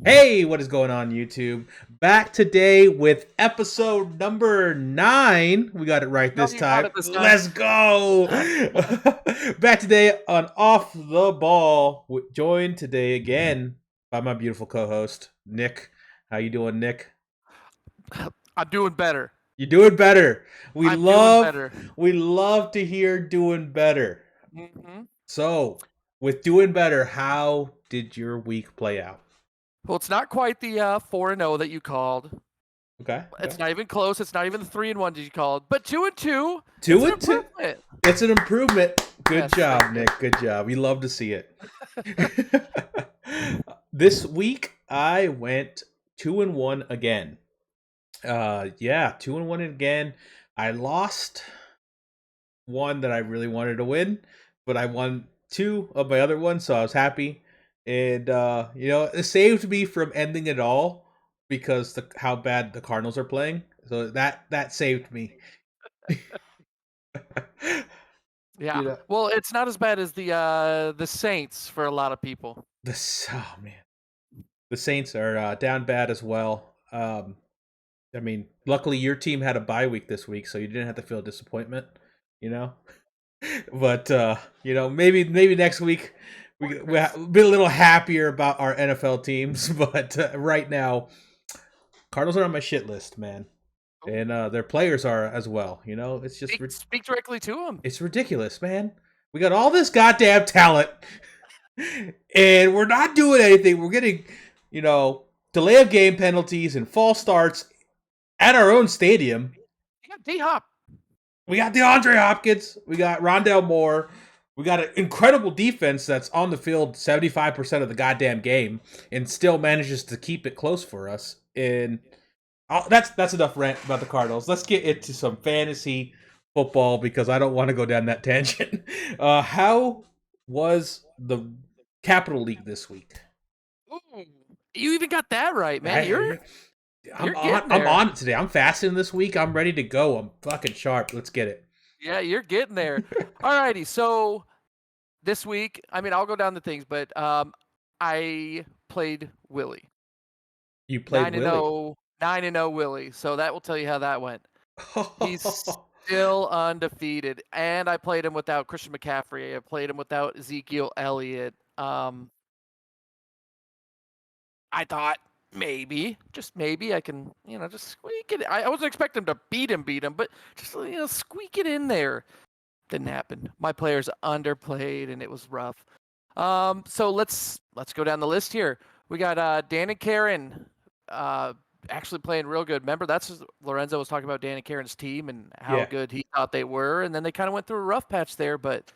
Hey, what is going on, YouTube? Back today with episode number 9. We got it right No, this you got time. it this time. Let's go! Back today on Off the Ball. Joined today again by my beautiful co-host, Nick. How you doing, Nick? I'm doing better. You doing better. We I'm doing love better. we love to hear doing better. hmm So, with doing better, how did your week play out? Well, it's not quite the 4-0 that you called. Okay, okay. It's not even close. It's not even the 3-1 that you called. But 2-2, it's Two an and two. improvement. It's an improvement. Good Yes, thank job, you. Nick. Good job. We love to see it. This week I went 2-1 again. Yeah, 2-1 again. I lost one that I really wanted to win, but I won two of my other ones, so I was happy. And it saved me from ending it all because how bad the Cardinals are playing. So that saved me. Yeah. you know, Well, it's not as bad as the Saints for a lot of people. oh man. The Saints are down bad as well. I mean, luckily your team had a bye week this week, so you didn't have to feel disappointment. You know, but maybe next week we'll be a little happier about our NFL teams. But right now, Cardinals are on my shit list, man, Oh, and their players are as well. It's just speak directly to them. it's ridiculous, man. We got all this goddamn talent, and we're not doing anything. We're getting, delay of game penalties and false starts at our own stadium. You got D-Hop. We got DeAndre Hopkins. We got Rondell Moore. We got an incredible defense that's on the field 75% of the goddamn game and still manages to keep it close for us. And that's enough rant about the Cardinals. Let's get into some fantasy football because I don't want to go down that tangent. How was the Capital League this week? Ooh, you even got that right, man. I, You're I'm on. getting I'm there. on it today. I'm fasting this week. I'm ready to go. I'm fucking sharp. Let's get it. Yeah, you're getting there. Alrighty, so this week, I mean, I'll go down the things, but I played Willie. You played 9 and Willie. 0, 9 and 0 Willie. So that will tell you how that went. He's still undefeated, and I played him without Christian McCaffrey. I played him without Ezekiel Elliott. I thought maybe, just maybe, I can, just squeak it. I wasn't expecting him to beat him, but just squeak it in there. Didn't happen. My players underplayed, and it was rough. So let's go down the list here. We got Dan and Karen actually playing real good. Remember, that's Lorenzo was talking about Dan and Karen's team and how Yeah. good he thought they were, and then they kind of went through a rough patch there. But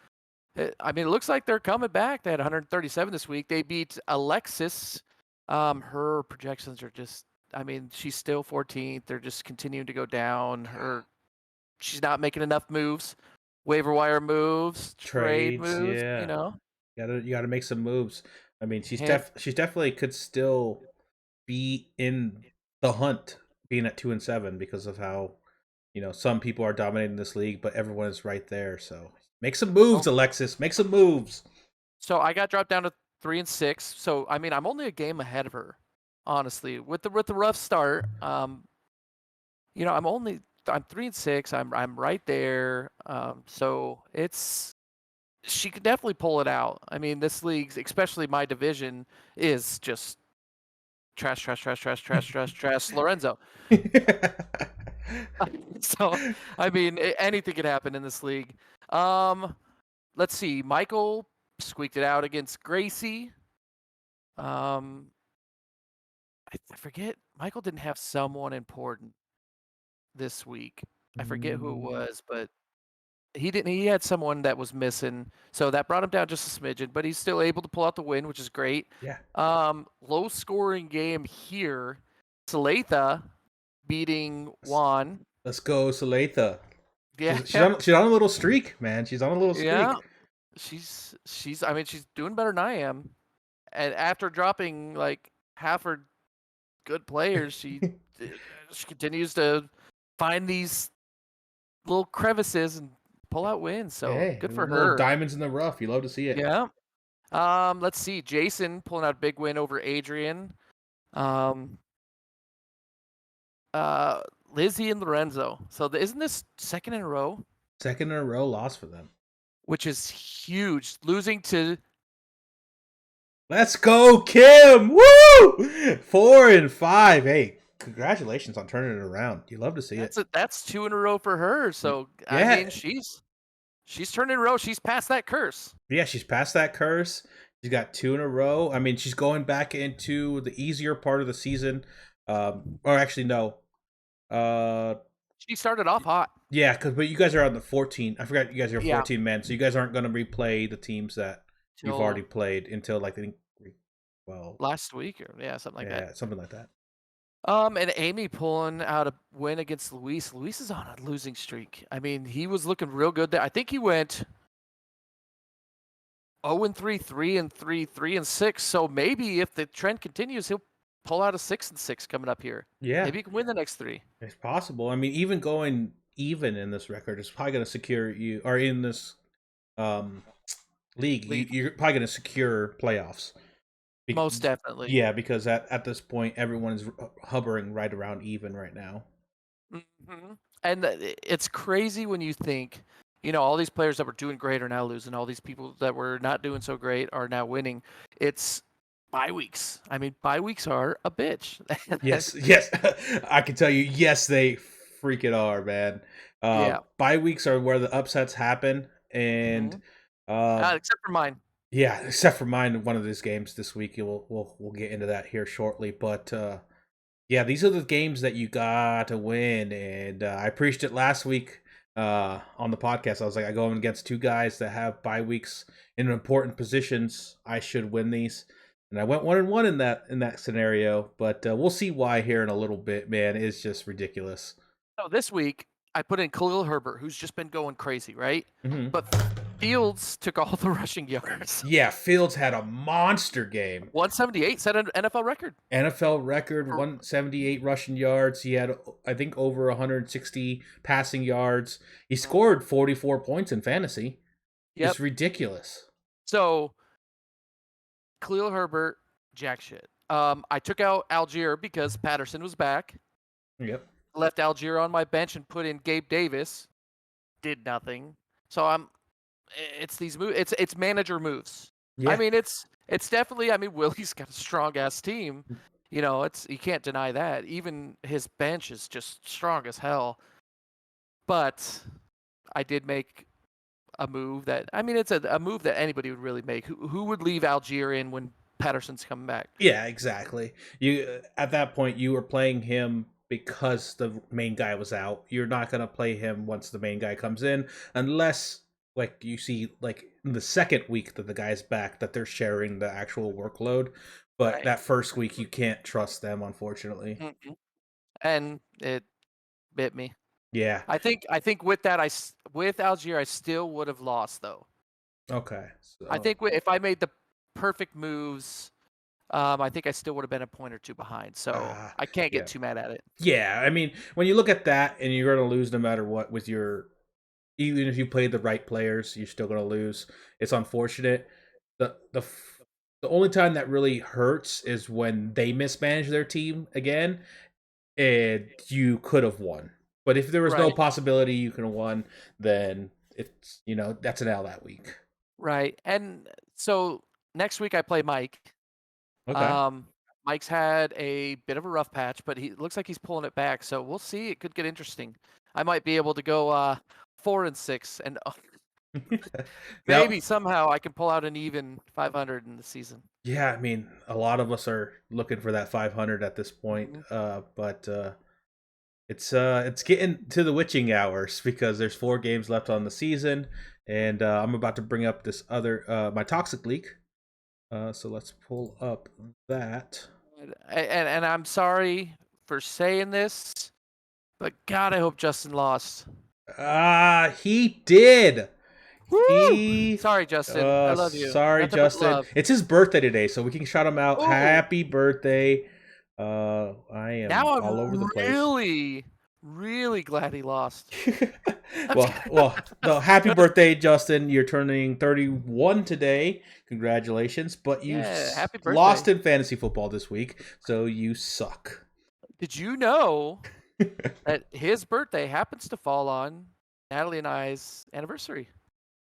I mean, it looks like they're coming back. They had 137 this week. They beat Alexis. Her projections are just. I mean, she's still 14th. They're just continuing to go down. She's not making enough moves, waiver wire moves, trade Trades. moves. Yeah. You gotta make some moves. I mean, Hand, she's definitely could still be in the hunt, being at 2-7 because of how some people are dominating this league, but everyone is right there. So make some moves, oh, Alexis. Make some moves. so I got dropped down to 3 and 6. So I mean, I'm only a game ahead of her, honestly. With the rough start, I'm 3 and 6. I'm right there. So it's she could definitely pull it out. I mean, this league's, especially my division, is just trash, trash, trash, trash, trash, trash, trash. Lorenzo. So I mean, anything could happen in this league. Um, let's see. Michael squeaked it out against Gracie. Um, I forget. Michael didn't have someone important this week. I forget who it Mm, was, but he didn't. He had someone that was missing, so that brought him down just a smidgen. But he's still able to pull out the win, which is great. yeah. Low scoring game here. Saletha beating Juan. Let's go, Saletha. Yeah, She's on a little streak, man. She's on a little yeah. streak. She's. I mean, she's doing better than I am. And after dropping like half her good players, she continues to find these little crevices and pull out wins. So Hey, good for little her. diamonds in the rough. You love to see it. Yeah. Let's see. Jason pulling out a big win over Adrian. Um, Lizzie and Lorenzo. So isn't this second in a row? Second in a row loss for them. Which is huge. Losing to Let's go, Kim! Woo! 4-5. Hey, congratulations on turning it around. You love to see it. that's 2 in a row for her. So I Yeah. mean, she's turned in a row. She's past that curse. Yeah, she's past that curse. She's got 2 in a row. I mean, she's going back into the easier part of the season. Or actually, no. She started off hot. Yeah, but you guys are on the 14. I forgot you guys are Yeah. 14 men, so you guys aren't going to replay the teams that you've Till already played until like I think last week or something like that. something like that. And Amy pulling out a win against Luis. Luis is on a losing streak. I mean, he was looking real good there. I think he went 0-3, 3-3, 3-6. So maybe if the trend continues, he'll pull out a 6-6 coming up here. Yeah, Maybe he can win the next 3. it's possible. I mean, even going even in this record is probably going to secure you, or in this league. You're probably going to secure playoffs. Most definitely. Yeah, because at this point, everyone is hovering right around even right now. Mm-hmm. And it's crazy when you think, all these players that were doing great are now losing. All these people that were not doing so great are now winning. It's bye weeks. I mean, bye weeks are a bitch. Yes. I can tell you, yes, they freaking are, man. Yeah. Bye weeks are where the upsets happen, and except for mine. Yeah, except for mine. One of these games this week. We'll get into that here shortly, but yeah, these are the games that you got to win, and I preached it last week on the podcast. I was like, I go against 2 guys that have bye weeks in important positions. I should win these, and I went 1-1 in that scenario. But we'll see why here in a little bit. Man, it's just ridiculous. So this week I put in Khalil Herbert, who's just been going crazy, right? Mm-hmm. But Fields took all the rushing yards. Yeah, Fields had a monster game. 178, set an NFL record. NFL record, 178 rushing yards. He had, I think, over 160 passing yards. He scored 44 points in fantasy. Yep. It's ridiculous. So, Khalil Herbert, jack shit. I took out Algier because Patterson was back. Yep. Left Algier on my bench and put in Gabe Davis. Did nothing. So it's these moves. It's manager moves. Yeah. I mean, it's definitely. I mean, Willie's got a strong ass team. You can't deny that. Even his bench is just strong as hell. But I did make a move that, I mean, it's a move that anybody would really make. Who would leave Algier in when Patterson's coming back? Yeah, exactly. You at that point you were playing him because the main guy was out. You're not going to play him once the main guy comes in unless like you see like in the second week that the guy's back that they're sharing the actual workload. But right. That first week you can't trust them, unfortunately. Mm-hmm. And it bit me. Yeah. I think with that with Algier I still would have lost though. Okay. So. I think if I made the perfect moves, I think I still would have been a point or 2 behind. So I can't get too mad at it. Yeah, I mean, when you look at that and you're going to lose no matter what with even if you played the right players, you're still going to lose. It's unfortunate. The only time that really hurts is when they mismanage their team again, and you could have won. But if there was no possibility you could have won, then it's that's an L that week. Right, and so next week I play Mike. Okay. Mike's had a bit of a rough patch, but he looks like he's pulling it back. So we'll see. It could get interesting. I might be able to go 4-6, and maybe somehow I can pull out an even 500 in the season. Yeah, I mean, a lot of us are looking for that 500 at this point, but it's getting to the witching hours because there's 4 games left on the season, and I'm about to bring up this other my Toxic League. So let's pull up that. And I'm sorry for saying this, but God, I hope Justin lost. He did. Sorry, Justin. I love you. Sorry, nothing Justin. It's his birthday today, so we can shout him out. Ooh. Happy birthday. I am now all over the place. Really glad he lost. I'm just kidding. well, no. Happy birthday, Justin! You're turning 31 today. Congratulations! But you Yeah, happy lost birthday. in fantasy football this week, so you suck. Did you know that his birthday happens to fall on Natalie and I's anniversary?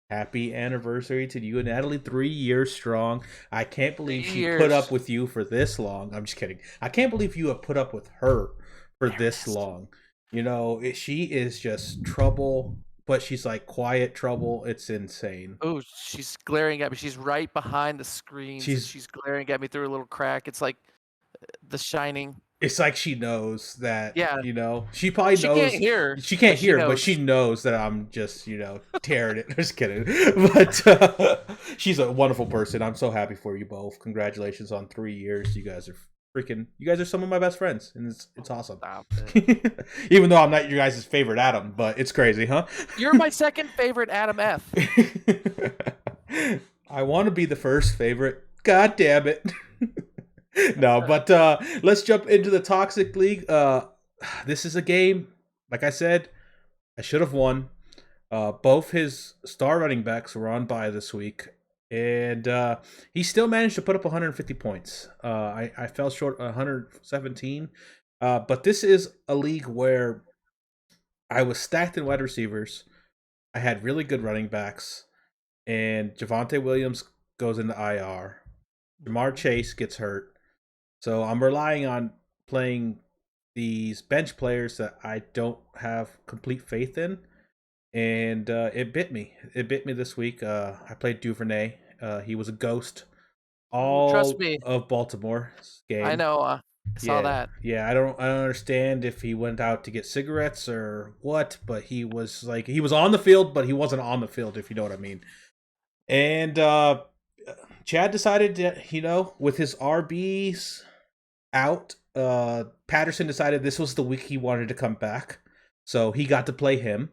Happy anniversary to you and Natalie. 3 years strong. I can't believe 3 she put up years. with you for this long. I'm just kidding. I can't believe you have put up with her for There it this is. long. She is just trouble, but she's like quiet trouble. It's insane. Oh, she's glaring at me. She's right behind the screens and She's she's glaring at me through a little crack. It's like The Shining. it's like she knows that, Yeah, she probably she can't knows. hear, She but can't she hear, but she knows. knows that I'm just, tearing it. Just kidding. But she's a wonderful person. I'm so happy for you both. Congratulations on 3 years. You guys are some of my best friends, and it's awesome. Stop it. Even though I'm not your guys' favorite Adam, but it's crazy, huh? You're my second favorite Adam F. I want to be the first favorite. God damn it. No, but let's jump into the Toxic League. This is a game, like I said, I should have won. Both his star running backs were on bye this week, and he still managed to put up 150 points. I fell short 117, but this is a league where I was stacked in wide receivers. I had really good running backs, and Javonte Williams goes into IR. Jamar Chase gets hurt. So I'm relying on playing these bench players that I don't have complete faith in, and it bit me. It bit me this week. I played Duvernay. He was a ghost Trust all me, of Baltimore's I game. know. I saw Yeah, that. yeah. I don't understand if he went out to get cigarettes or what, but he was on the field, but he wasn't on the field. If you know what I mean. And Chad decided that, with his RBs out, Patterson decided this was the week he wanted to come back, so he got to play him.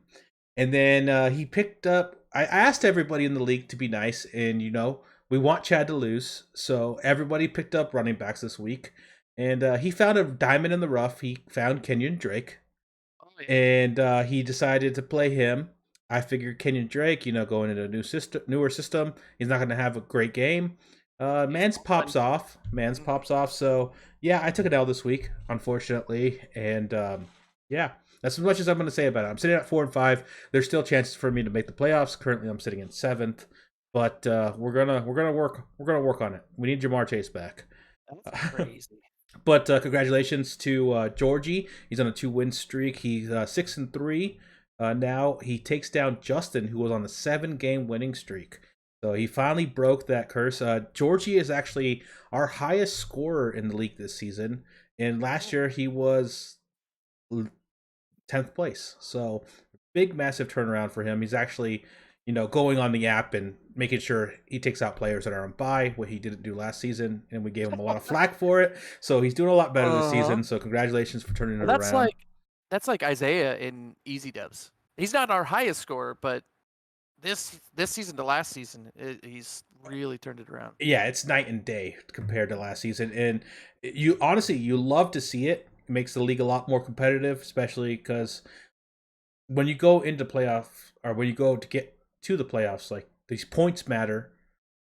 And then he picked up. I asked everybody in the league to be nice, and we want Chad to lose, so everybody picked up running backs this week. And he found a diamond in the rough. He found Kenyon Drake, Oh yeah. and he decided to play him. I figured Kenyon Drake, going into a newer system, he's not going to have a great game. He's Mans fun. pops off. Mans Mhm. pops off. So yeah, I took an L this week, unfortunately, and yeah, that's as much as I'm going to say about it. I'm sitting at 4-5. There's still chances for me to make the playoffs. Currently, I'm sitting in 7th, but we're gonna work on it. We need Jamar Chase back. That's crazy. But congratulations to Georgie. He's on a 2-win streak. He's 6-3. Now he takes down Justin, who was on a 7-game winning streak. So he finally broke that curse. Georgie is actually our highest scorer in the league this season, and last year he was 10th place. So big, massive turnaround for him. He's actually, going on the app and making sure he takes out players that are on bye, what he didn't do last season, and we gave him a lot of flack for it. So he's doing a lot better this Uh-huh. season. So congratulations for turning it That's around. like Isaiah in Easy Dubs. He's not our highest scorer, but this season to last season, he's really turned it around. Yeah, it's night and day compared to last season, and you love to see it. It makes the league a lot more competitive, especially because when you go into playoff, or when you go to get to the playoffs, like, these points matter,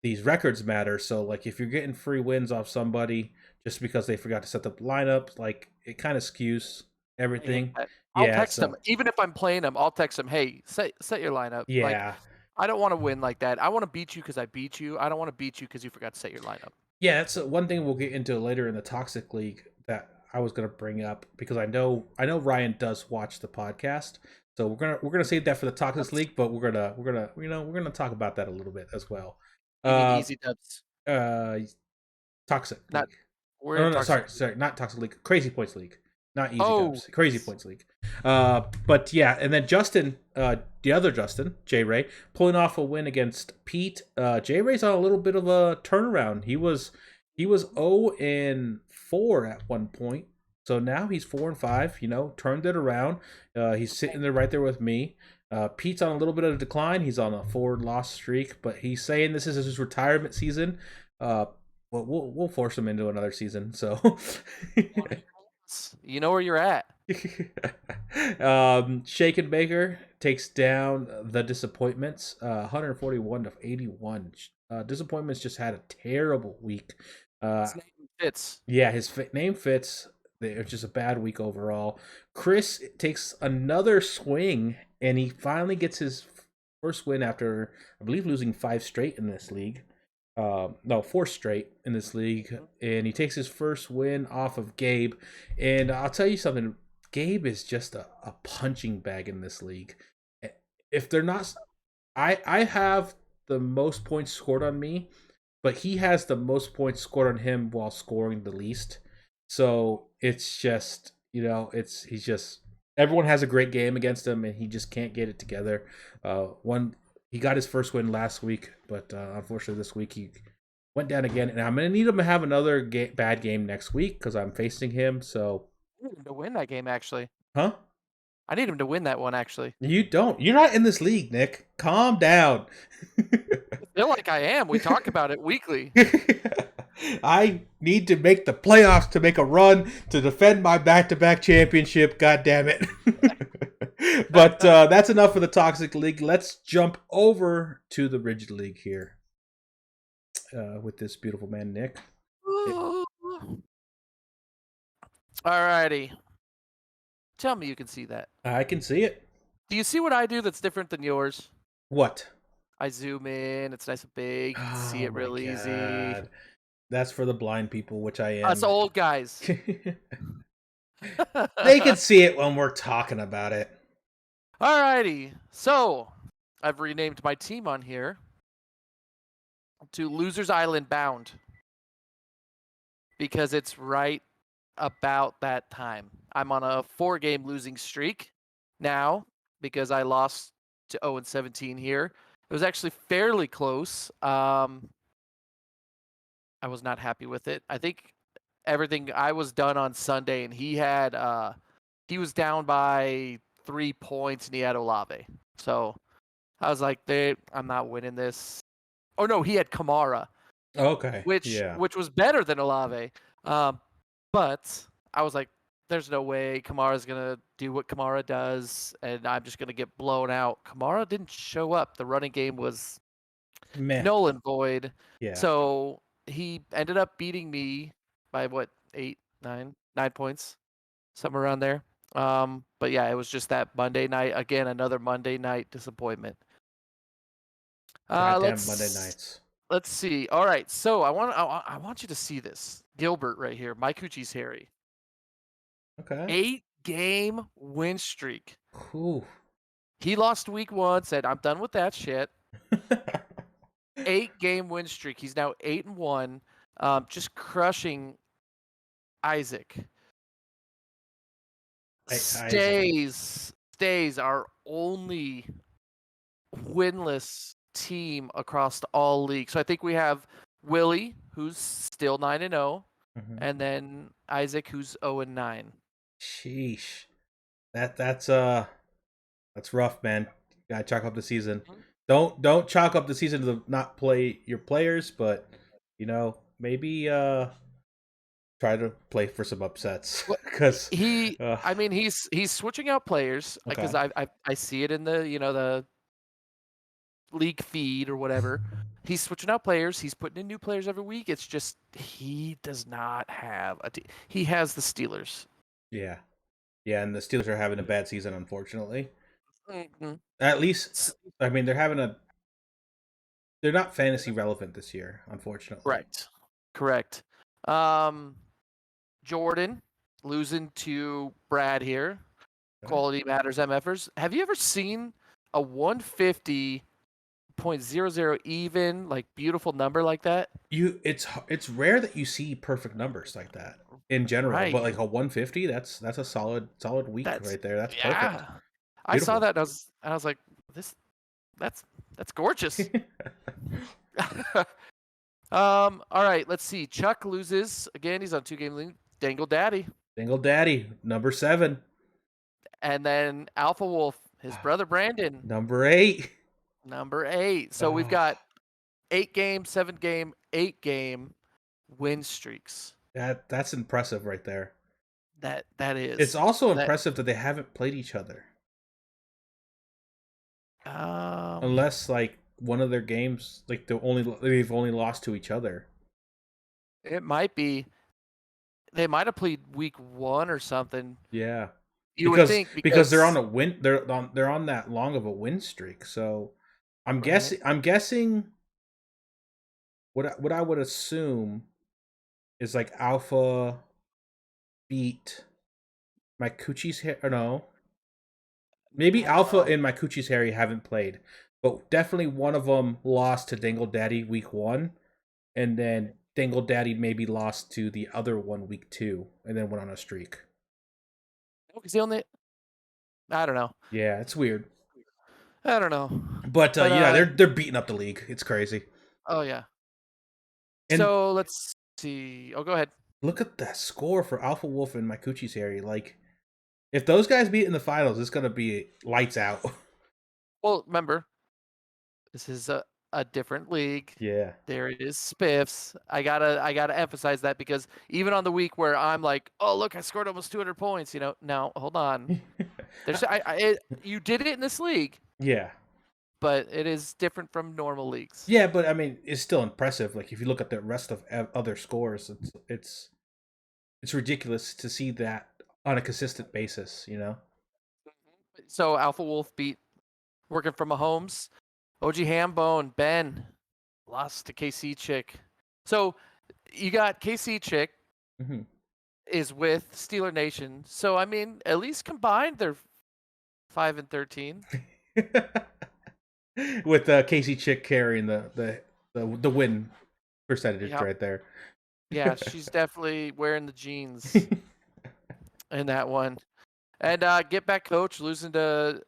these records matter. So like, if you're getting free wins off somebody just because they forgot to set the lineup, like, it kind of skews I hate everything. that. I'll Yeah, text him so even if I'm playing him. I'll text him, "Hey, set your lineup." Like, yeah. I don't want to win like that. I want to beat you because I beat you. I don't want to beat you because you forgot to set your lineup. Yeah, that's one thing we'll get into later in the Toxic League that I was going to bring up, because I know Ryan does watch the podcast, so we're gonna save that for the Toxic That's, League, but we're gonna talk about that a little bit as well. you mean Uh, Easy Dubs? uh, Toxic Not League. we're Oh, in no, no, Toxic. sorry, not Toxic League. Crazy Points League, not Easy Oh, Dubs. Crazy yes. Points League. But yeah, and then Justin, the other Justin, J Ray, pulling off a win against Pete. J Ray's on a little bit of a turnaround. He was 0-4 at one point, so now he's 4-5. Turned it around. He's sitting there right there with me. Pete's on a little bit of a decline. He's on a 4-loss streak, but he's saying this is his retirement season. Well, we'll force him into another season. So You know where you're at. Shake and Baker takes down the Disappointments, 141 to 81. Disappointments just had a terrible week. Uh, His name fits. yeah, his name fits. It's just a bad week overall. Chris takes another swing, and he finally gets his first win after, I believe, losing 5 straight in this league. No, 4 straight in this league, and he takes his first win off of Gabe. And I'll tell you something, Gabe is just a punching bag in this league. If they're not, I have the most points scored on me, but he has the most points scored on him while scoring the least. So it's just, he's just, everyone has a great game against him, and he just can't get it together. He got his first win last week, but unfortunately this week he went down again, and I'm gonna need him to have another bad game next week because I'm facing him. So, I need him to win that game, actually. huh? I need him to win that one, actually. You don't. You're not in this league, Nick. Calm down. I feel like I am. We talk about it weekly. I need to make the playoffs to make a run to defend my back-to-back championship. God damn it! But that's enough for the Toxic League. Let's jump over to the Rigid League here with this beautiful man, Nick. Alrighty. Tell me you can see that. I can see it. Do you see what I do that's different than yours? What? I zoom in. It's nice and big. You can see it my real easy. God. That's for the blind people, which I am. Us old guys. They can see it when we're talking about it. Alrighty. So, I've renamed my team on here to Losers Island Bound because it's right about that time. I'm on a 4-game losing streak now because I lost to 0-17 here. It was actually fairly close. I was not happy with it. I think everything I was done on Sunday, and he was down by 3 points, and he had Olave. So I was like, I'm not winning this. Oh no, he had Kamara. Okay. Which was better than Olave. But I was like, there's no way Kamara's gonna do what Kamara does, and I'm just gonna get blown out. Kamara didn't show up. The running game was null and void. Yeah. So he ended up beating me by what, 9 points, somewhere around there. But yeah, it was just that Monday night again, another Monday night disappointment. Goddamn Monday nights. Let's see. All right, so I want you to see this. Gilbert right here. My coochie's hairy. Okay. 8-game win streak. Ooh. He lost week 1. Said I'm done with that shit. 8-game win streak. He's now 8-1. Just crushing Isaac. Stays our only winless team across all leagues. So I think we have Willie, who's still 9-0, and then Isaac, who's 0-9. Sheesh, that's rough, man. You gotta chalk up the season. Don't chalk up the season to not play your players, but maybe try to play for some upsets because I mean he's switching out players because I see it in the the league feed or whatever. He's switching out players. He's putting in new players every week. It's just he does not have a team. He has the Steelers. Yeah, and the Steelers are having a bad season, unfortunately. Mm-hmm. At least, I mean, they're not fantasy relevant this year, unfortunately. Right. Correct. Jordan losing to Brad here. Okay. Quality matters, MFers. Have you ever seen a 150.00 even, like beautiful number like that? It's rare that you see perfect numbers like that in general, right. But like a 150, that's a solid week right there. That's perfect. Beautiful. I saw that and I was like, that's gorgeous. All right, let's see. Chuck loses again. He's on 2-game lead. Dangle Daddy, number 7. And then Alpha Wolf, his brother Brandon, number 8. So we've got 8-game, 7-game, 8-game win streaks. That's impressive right there. That It's is also that. impressive that they haven't played each other. Um, Unless like one of their games, like they've only lost to each other. it might be they might have played week 1 or something. Yeah, You would think because they're on because a win. They're on that long of a win streak. So right. I'm guessing what I would assume is like Alpha beat Mikuchi's hair. Or no, maybe Alpha Um, and Mikuchi's Harry haven't played, but definitely one of them lost to Dingle Daddy week 1, and then Dingle Daddy maybe lost to the other one week 2, and then went on a streak. because the only I don't know. Yeah, it's weird, I don't know. but But yeah, they're beating up the league. It's crazy. oh yeah. And So let's see. Oh, go ahead. look at that score for Alpha Wolf and Mikuchi's Harry. Like, if those guys meet in the finals, it's gonna be lights out. Well, remember, this is a different league. Yeah. There it is, Spiffs. I gotta emphasize that because even on the week where I'm like, oh look, I scored almost 200 points. Now hold on. You did it in this league, Yeah. but it is different from normal leagues. Yeah, but I mean, it's still impressive. Like if you look at the rest of other scores, it's ridiculous to see that on a consistent basis. You know. So Alpha Wolf beat working from Mahomes. OG Hambone, Ben lost to KC Chick. So you got KC Chick Mm-hmm. is with Steeler Nation. So I mean, at least combined they're 5-13. With Casey Chick carrying the win percentage Yeah, right there. yeah, she's definitely wearing the jeans in that one. And get back coach losing to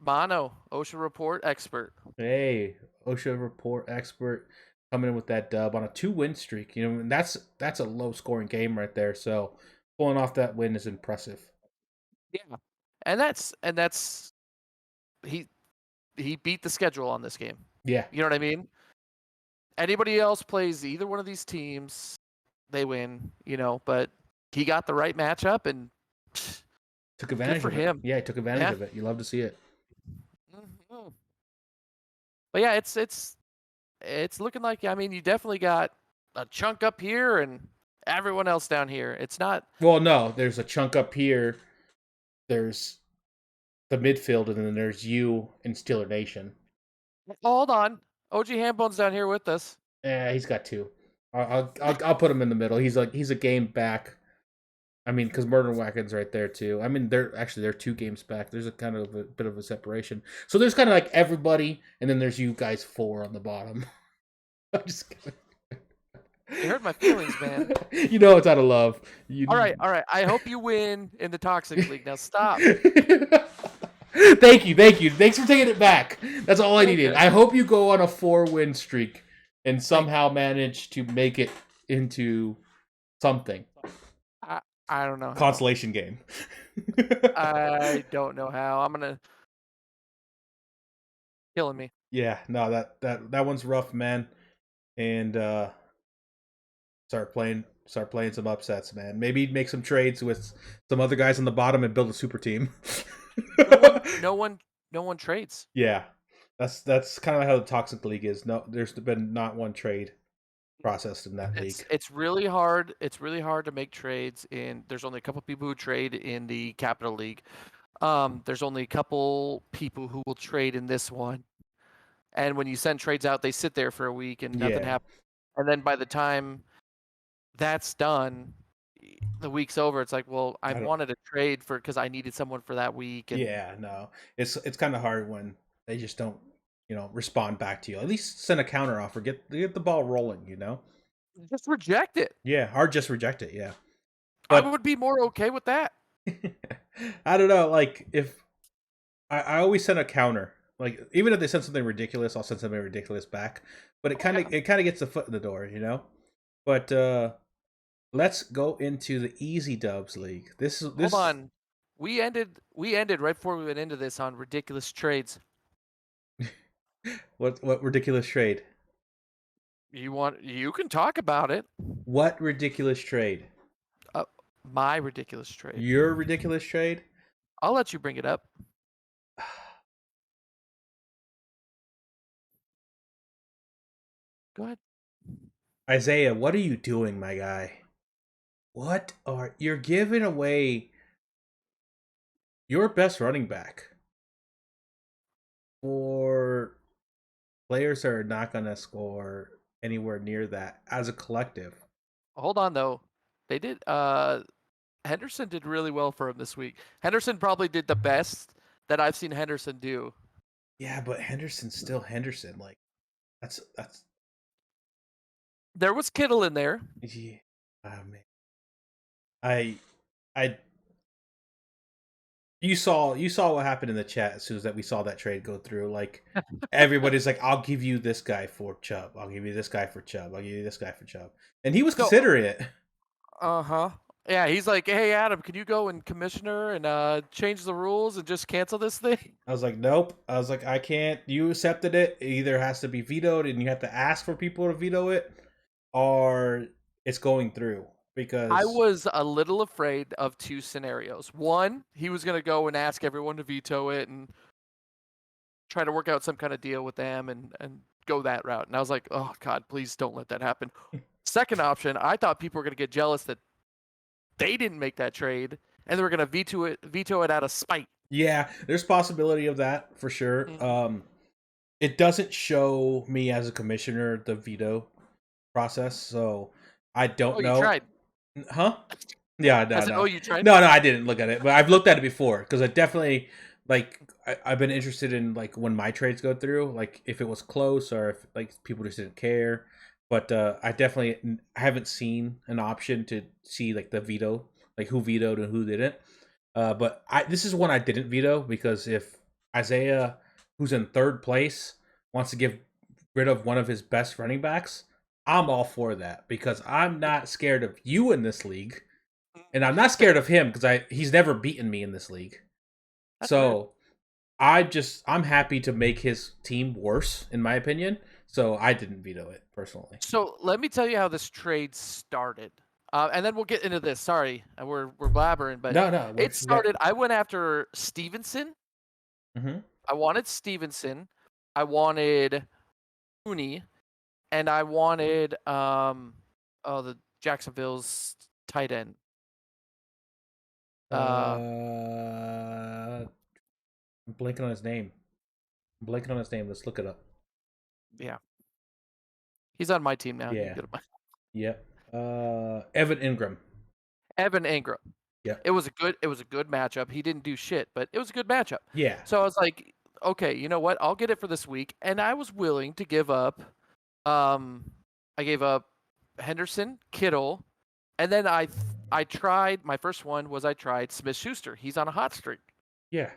Mono, OSHA report expert. Hey, OSHA report expert coming in with that dub on a 2-win streak. You know, and that's a low scoring game right there. So pulling off that win is impressive. Yeah, and that's he he beat the schedule on this game. Yeah, You know what I mean? Anybody else plays either one of these teams, they win. But he got the right matchup and took good advantage for of it. him. Yeah, he took advantage Yeah. of it. You love to see it. Mhm. But yeah, it's looking like I mean you definitely got a chunk up here and everyone else down here. It's not. Well, no, there's a chunk up here. There's the midfield, and then there's you and Steeler Nation. Hold on, OG Hambone's down here with us. He's got 2. I'll put him in the middle. He's a game back. I mean, because Murder Wacken's right there too. I mean, they're 2 games back. There's a kind of a bit of a separation. So there's kind of like everybody, and then there's you guys 4 on the bottom. I'm just kidding. You hurt my feelings, man. You know it's out of love. All right. I hope you win in the Toxic League. Now stop. Thank you. Thanks for taking it back. That's all I needed. Okay. I hope you go on a 4-win streak and somehow manage to make it into something. I don't know. Consolation game. I don't know how. I'm gonna killing me. Yeah, no, that one's rough, man. And start playing some upsets, man. Maybe make some trades with some other guys on the bottom and build a super team. No one trades. Yeah. That's kind of how the Toxic League is. No, there's been not one trade processed in that league. It's really hard. It's really hard to make trades there's only a couple people who trade in the Capital League. There's only a couple people who will trade in this one. And when you send trades out, they sit there for a week and nothing Yeah. happens. And then by the time that's done, the week's over. It's like, well, I wanted a trade because I needed someone for that week. And Yeah, no. It's kind of hard when they just don't, respond back to you. At least send a counter offer, get the ball rolling, just reject it. Yeah, or just reject it, yeah. I But would be more okay with that. I don't know, like if I always send a counter. Like even if they send something ridiculous, I'll send something ridiculous back. But it kind of gets the foot in the door, But let's go into the Easy Dubs League. This Hold on. We ended right before we went into this on ridiculous trades. What ridiculous trade? You can talk about it. What ridiculous trade? My ridiculous trade. Your ridiculous trade? I'll let you bring it up. Go ahead. Isaiah, what are you doing, my guy? You're giving away your best running back for players that are not going to score anywhere near that as a collective. Hold on though. They did. Henderson did really well for him this week. Henderson probably did the best that I've seen Henderson do. Yeah, but Henderson's still Henderson. Like that's There was Kittle in there. yeah. Oh man. I I you saw what happened in the chat as soon as that we saw that trade go through. Like everybody's like, I'll give you this guy for Chubb. I'll give you this guy for Chubb. I'll give you this guy for Chubb. And he was So, considering it. uh-huh. Yeah, he's like, hey Adam, can you go and commissioner and change the rules and just cancel this thing? I was like, nope. I was like, I can't. You accepted it. It either has to be vetoed and you have to ask for people to veto it, or it's going through. Because I was a little afraid of two scenarios. One, he was gonna go and ask everyone to veto it and try to work out some kind of deal with them and go that route. And I was like, oh God, please don't let that happen. Second option, I thought people were gonna get jealous that they didn't make that trade and they were gonna veto it out of spite. yeah, there's possibility of that for sure. Mhm. It doesn't show me as a commissioner the veto process, so I Oh, don't you know. tried. Huh? Yeah, I no, said, oh, no, you tried. no, no. I didn't look at it, but I've looked at it before because I definitely like. I've been interested in like when my trades go through, like if it was close or if like people just didn't care. But I definitely haven't seen an option to see like the veto, like who vetoed and who didn't. But this is one I didn't veto because if Isaiah, who's in third place, wants to give rid of one of his best running backs, I'm all for that because I'm not scared of you in this league, and I'm not scared of him because he's never beaten me in this league. That's fair. So I'm happy to make his team worse, in my opinion. So I didn't veto it personally. So let me tell you how this trade started, and then we'll get into this. Sorry, we're blabbering, but No, no, it we got. started. I went after Stevenson. Mm-hmm. I wanted Stevenson. I wanted Mooney, and I wanted the Jacksonville's tight end. I'm blanking on his name. Let's look it up. Yeah, he's on my team now. You Yeah. can get him. Yep. Evan Ingram. Evan Ingram. Yeah. It was a good matchup. He didn't do shit, but it was a good matchup. Yeah. So I was like, okay, you know what? I'll get it for this week, and I was willing to give up. I gave up Henderson, Kittle, and then I tried. My first one was I tried Smith Schuster. He's on a hot streak. Yeah.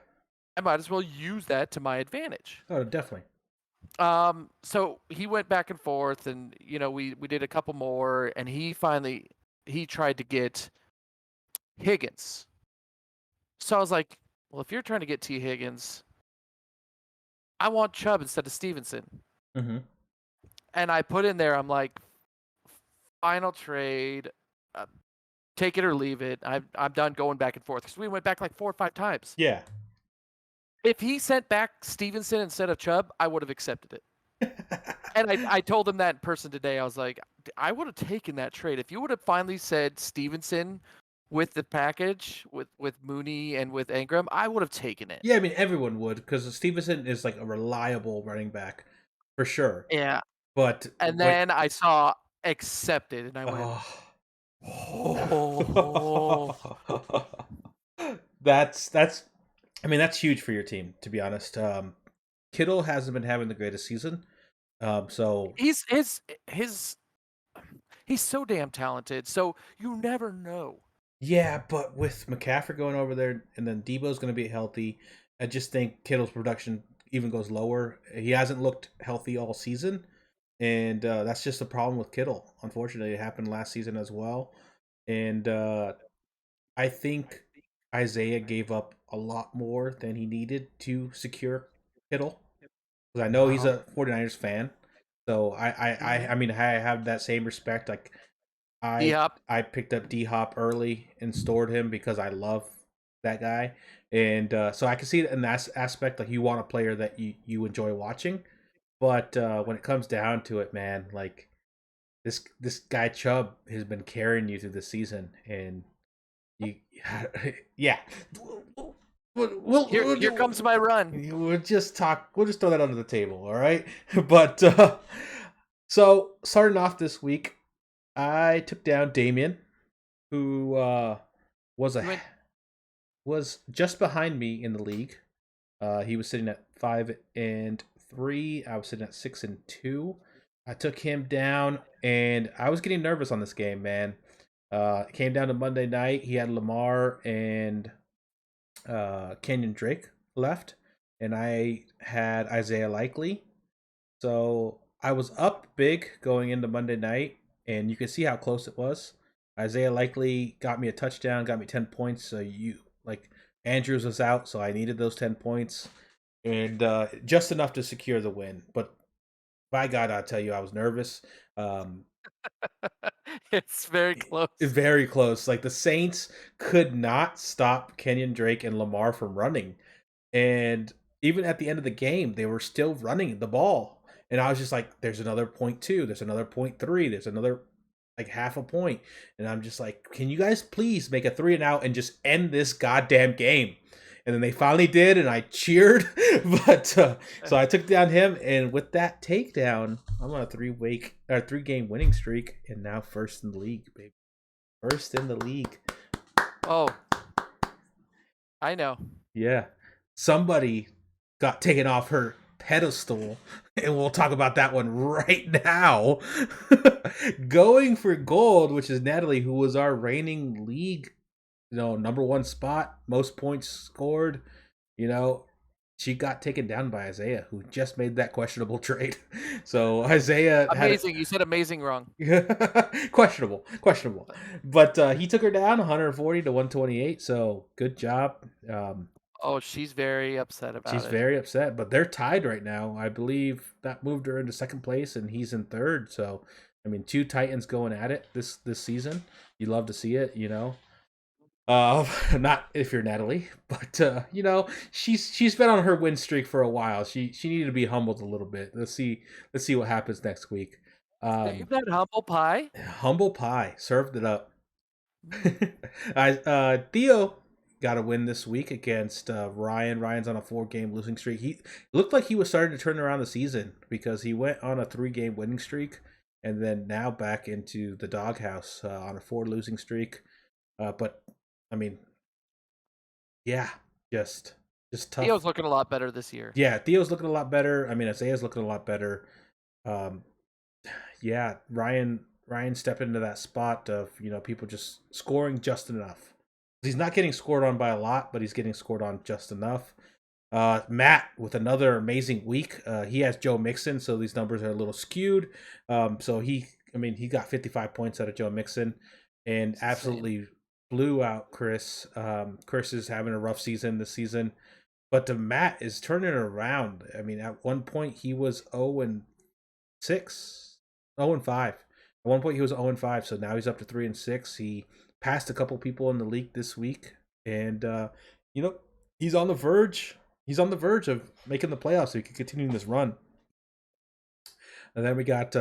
I might as well use that to my advantage. Oh, definitely. So he went back and forth, and we did a couple more, and he tried to get Higgins. So I was like, well, if you're trying to get T Higgins, I want Chubb instead of Stevenson. Mm-hmm. And I put in there, I'm like, final trade, take it or leave it. I'm done going back and forth because we went back like 4 or 5 times. Yeah. If he sent back Stevenson instead of Chubb, I would have accepted it. And I told him that in person today. I was like, I would have taken that trade. If you would have finally said Stevenson with the package, with Mooney and with Ingram, I would have taken it. Yeah, I mean everyone would because Stevenson is like a reliable running back for sure. Yeah. But And then I saw accepted, and I went, oh. that's I mean that's huge for your team to be honest. Kittle hasn't been having the greatest season. So he's so damn talented. So you never know. yeah, but with McCaffrey going over there and then Debo's going to be healthy, I just think Kittle's production even goes lower. He hasn't looked healthy all season, and that's just a problem with Kittle. Unfortunately, it happened last season as well, and I think Isaiah gave up a lot more than he needed to secure Kittle. Because I know he's a 49ers fan, so I mean I have that same respect. Like I D-Hop. I picked up D Hop early and stored him because I love that guy, and so I can see it in that aspect. Like you want a player that you enjoy watching, but when it comes down to it, man, like this guy Chubb has been carrying you through the season, and you yeah. Here comes my run. We'll just talk. We'll just throw that under the table, all right? But so starting off this week, I took down Damien, who was a You went was just behind me in the league. He was sitting at 5-3. I was sitting at 6-2. I took him down, and I was getting nervous on this game, man. It came down to Monday night. He had Lamar and Kenyon Drake left, and I had Isaiah Likely. So I was up big going into Monday night, and you can see how close it was. Isaiah Likely got me a touchdown, got me 10 points. So Andrews was out, so I needed those 10 points, and just enough to secure the win. But by God, I tell you, I was nervous. Um, It's very close. Very close. Like the Saints could not stop Kenyon Drake and Lamar from running. And even at the end of the game, they were still running the ball. And I was just like, there's another point two, there's another point three, there's another like half a point. And I'm just like, can you guys please make a 3-and-out and just end this goddamn game? And then they finally did, and I cheered. But so I took down him, and with that takedown, I'm on a 3-game winning streak, and now first in the league, baby. First in the league. Oh, I know. Yeah. Somebody got taken off her pedestal, and we'll talk about that one right now. Going for gold, which is Natalie, who was our reigning league, number one spot, most points scored. She got taken down by Isaiah, who just made that questionable trade. So Isaiah Amazing. You said amazing wrong. questionable, but he took her down 140 to 128. So good job. Oh, she's very upset about She's it. very upset, but they're tied right now. I believe that moved her into second place, and he's in third. So, I mean, two Titans going at it this season. You love to see it, Not if you're Natalie, but she's been on her win streak for a while. She needed to be humbled a little bit. Let's see what happens next week. Save that humble pie. Humble pie served it up. Theo got a win this week against Ryan. Ryan's on a 4-game losing streak. He looked like he was starting to turn around the season because he went on a 3-game winning streak and then now back into the doghouse on a 4 losing streak. But I mean, yeah, just tough. Theo's looking a lot better this year. Yeah, Theo's looking a lot better. I mean, Isaiah's looking a lot better. Yeah, Ryan stepped into that spot of people just scoring just enough. He's not getting scored on by a lot, but he's getting scored on just enough. Matt with another amazing week. He has Joe Mixon, so these numbers are a little skewed. So he got 55 points out of Joe Mixon and absolutely blew out Chris. Chris is having a rough season this season, but the Matt is turning around. I mean, at one point he was 0-6, 0-5. At one point he was 0-5, so now he's up to 3-6. He passed a couple people in the league this week, and he's on the verge. He's on the verge of making the playoffs, so he can continue this run. And then we got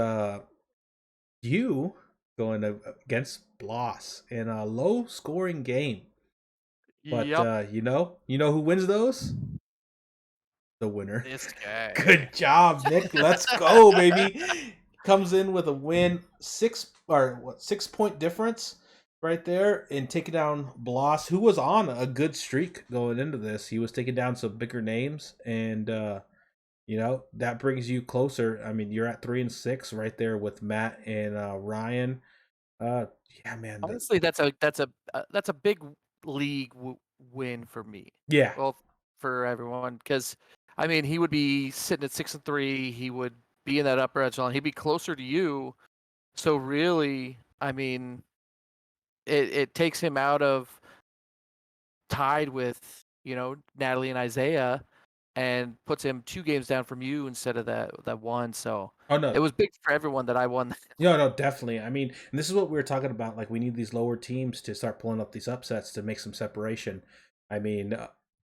you going against Bloss in a low-scoring game. But yep. you know who wins those? The winner. This guy. Good job, Nick. Let's go, baby. Comes in with a win, 6-point difference right there, and taking down Bloss, who was on a good streak going into this. He was taking down some bigger names, and that brings you closer. I mean, you're at 3-6 right there with Matt and Ryan. Yeah, man. Honestly, that's a big league win for me. Yeah. Well, for everyone, because I mean, he would be sitting at 6-3. He would be in that upper echelon. He'd be closer to you. So really, I mean, it takes him out of tied with Natalie and Isaiah, and puts him 2 games down from you instead of that one. So Oh It no, was big for everyone that I won. no, definitely. I mean, and this is what we were talking about. Like, we need these lower teams to start pulling up these upsets to make some separation. I mean,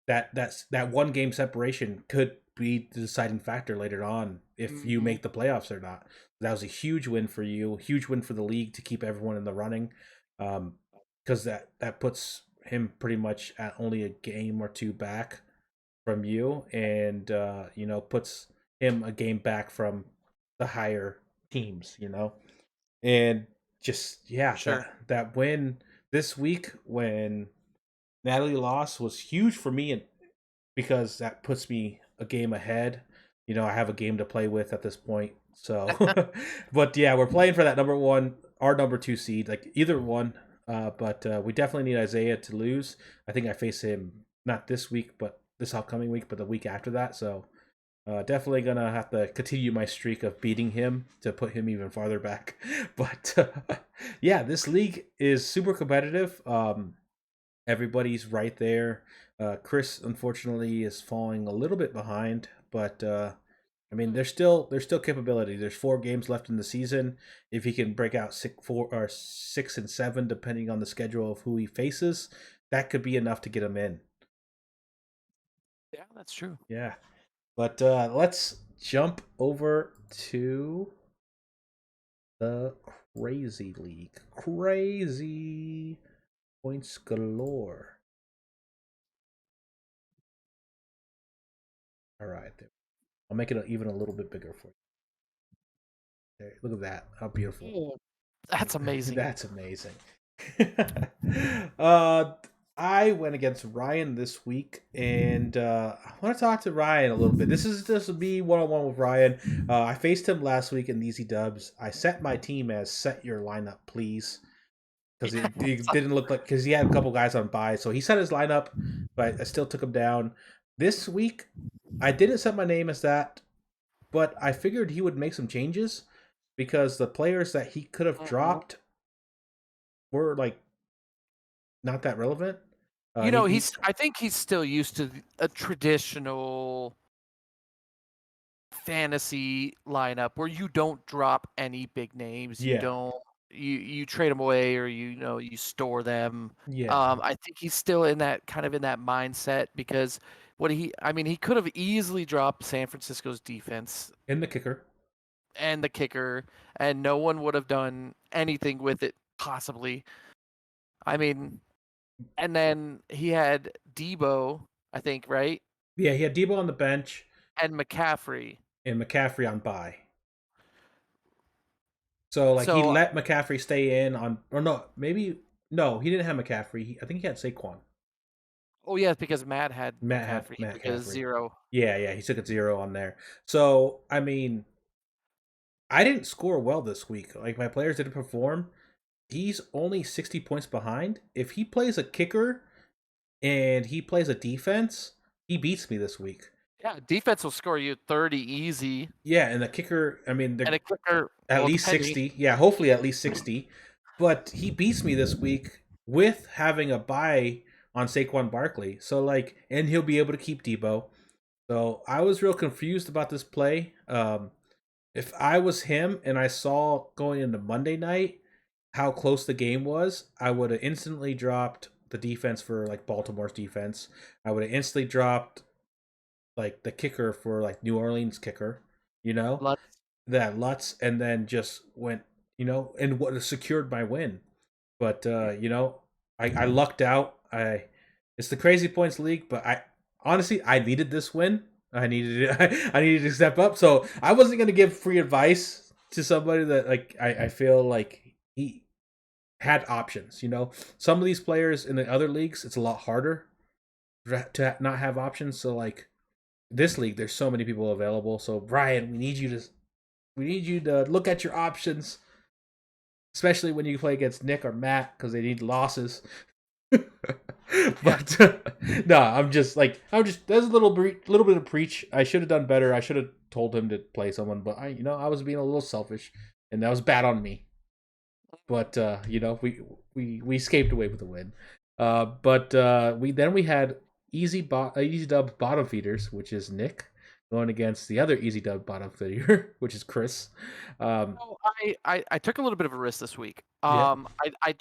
that one game separation could be the deciding factor later on if you Mhm. make the playoffs or not. That was a huge win for you, huge win for the league to keep everyone in the running, because that puts him pretty much at only a game or two back from you, and puts him a game back from the higher teams. And just yeah, Sure. that win this week when Natalie lost was huge for me, and because that puts me a game ahead. I have a game to play with at this point. So, but yeah, we're playing for that number one, our number two seed, like either one. But we definitely need Isaiah to lose. I think I face him not this week, but this upcoming week, but the week after that. So, definitely gonna have to continue my streak of beating him to put him even farther back. But yeah, this league is super competitive. Everybody's right there. Chris, unfortunately, is falling a little bit behind, but I mean, there's still capability. There's 4 games left in the season. If he can break out 6 and 7, depending on the schedule of who he faces, that could be enough to get him in. Yeah, that's true. Yeah, but let's jump over to the crazy league. Crazy points galore. All right, I'll make it even a little bit bigger for you. There, look at that. How beautiful. Oh, that's amazing. That's amazing. uh, I went against Ryan this week, and I want to talk to Ryan a little bit. This is just me one on one with Ryan. I faced him last week in Easy Dubs. I set my team as set your lineup, please, because it didn't look like because he had a couple guys on bye, so he set his lineup, but I still took him down. This week, I didn't set my name as that, but I figured he would make some changes because the players that he could have Mhm. dropped were like not that relevant. You He, know, he I think he's still used to a traditional fantasy lineup where you don't drop any big names. You yeah, don't you trade them away or you store them. yeah, I think he's still in that kind of in that mindset because I mean he could have easily dropped San Francisco's defense and the kicker. and the kicker and no one would have done anything with it possibly. I mean, and then he had Debo, I think, right? Yeah, he had Debo on the bench And McCaffrey. and McCaffrey on bye. So like he So, let McCaffrey stay in on, or no, maybe no, he didn't have McCaffrey. I think he had Saquon. oh yeah, because Matt had Matt had McCaffrey. He Matt took a Caffrey. 0. Yeah, he took a 0 on there. So I mean, I didn't score well this week. Like my players didn't perform. He's only 60 points behind. If he plays a kicker and he plays a defense, he beats me this week. Yeah, defense will score you 30 easy, Yeah, and the kicker, I mean, and they're a kicker, at well, least depending. 60. Yeah, hopefully at least 60. But he beats me this week with having a bye on Saquon Barkley. So, like, and he'll be able to keep Debo. So I was real confused about this play. If I was him and I saw going into Monday night how close the game was, I would have instantly dropped the defense for like Baltimore's defense. I would have instantly dropped like the kicker for like New Orleans kicker, you know, Lutz. that Lutz, and then just went, and what secured my win. But I lucked out. It's the crazy points league, but I honestly I needed this win. I needed it. I needed to step up. So I wasn't gonna give free advice to somebody that like I feel like he had options. Some of these players in the other leagues, it's a lot harder to not have options. So like this league, there's so many people available. So Brian, we need you to look at your options, especially when you play against Nick or Matt because they need losses. Yeah. But no, I'm just there's a little bit of preach. I should have done better. I should have told him to play someone, but I was being a little selfish, and that was bad on me. But we escaped away with a win. But we had easy dub bottom feeders, which is Nick going against the other easy dub bottom figure, which is Chris. So I took a little bit of a risk this week. Yeah.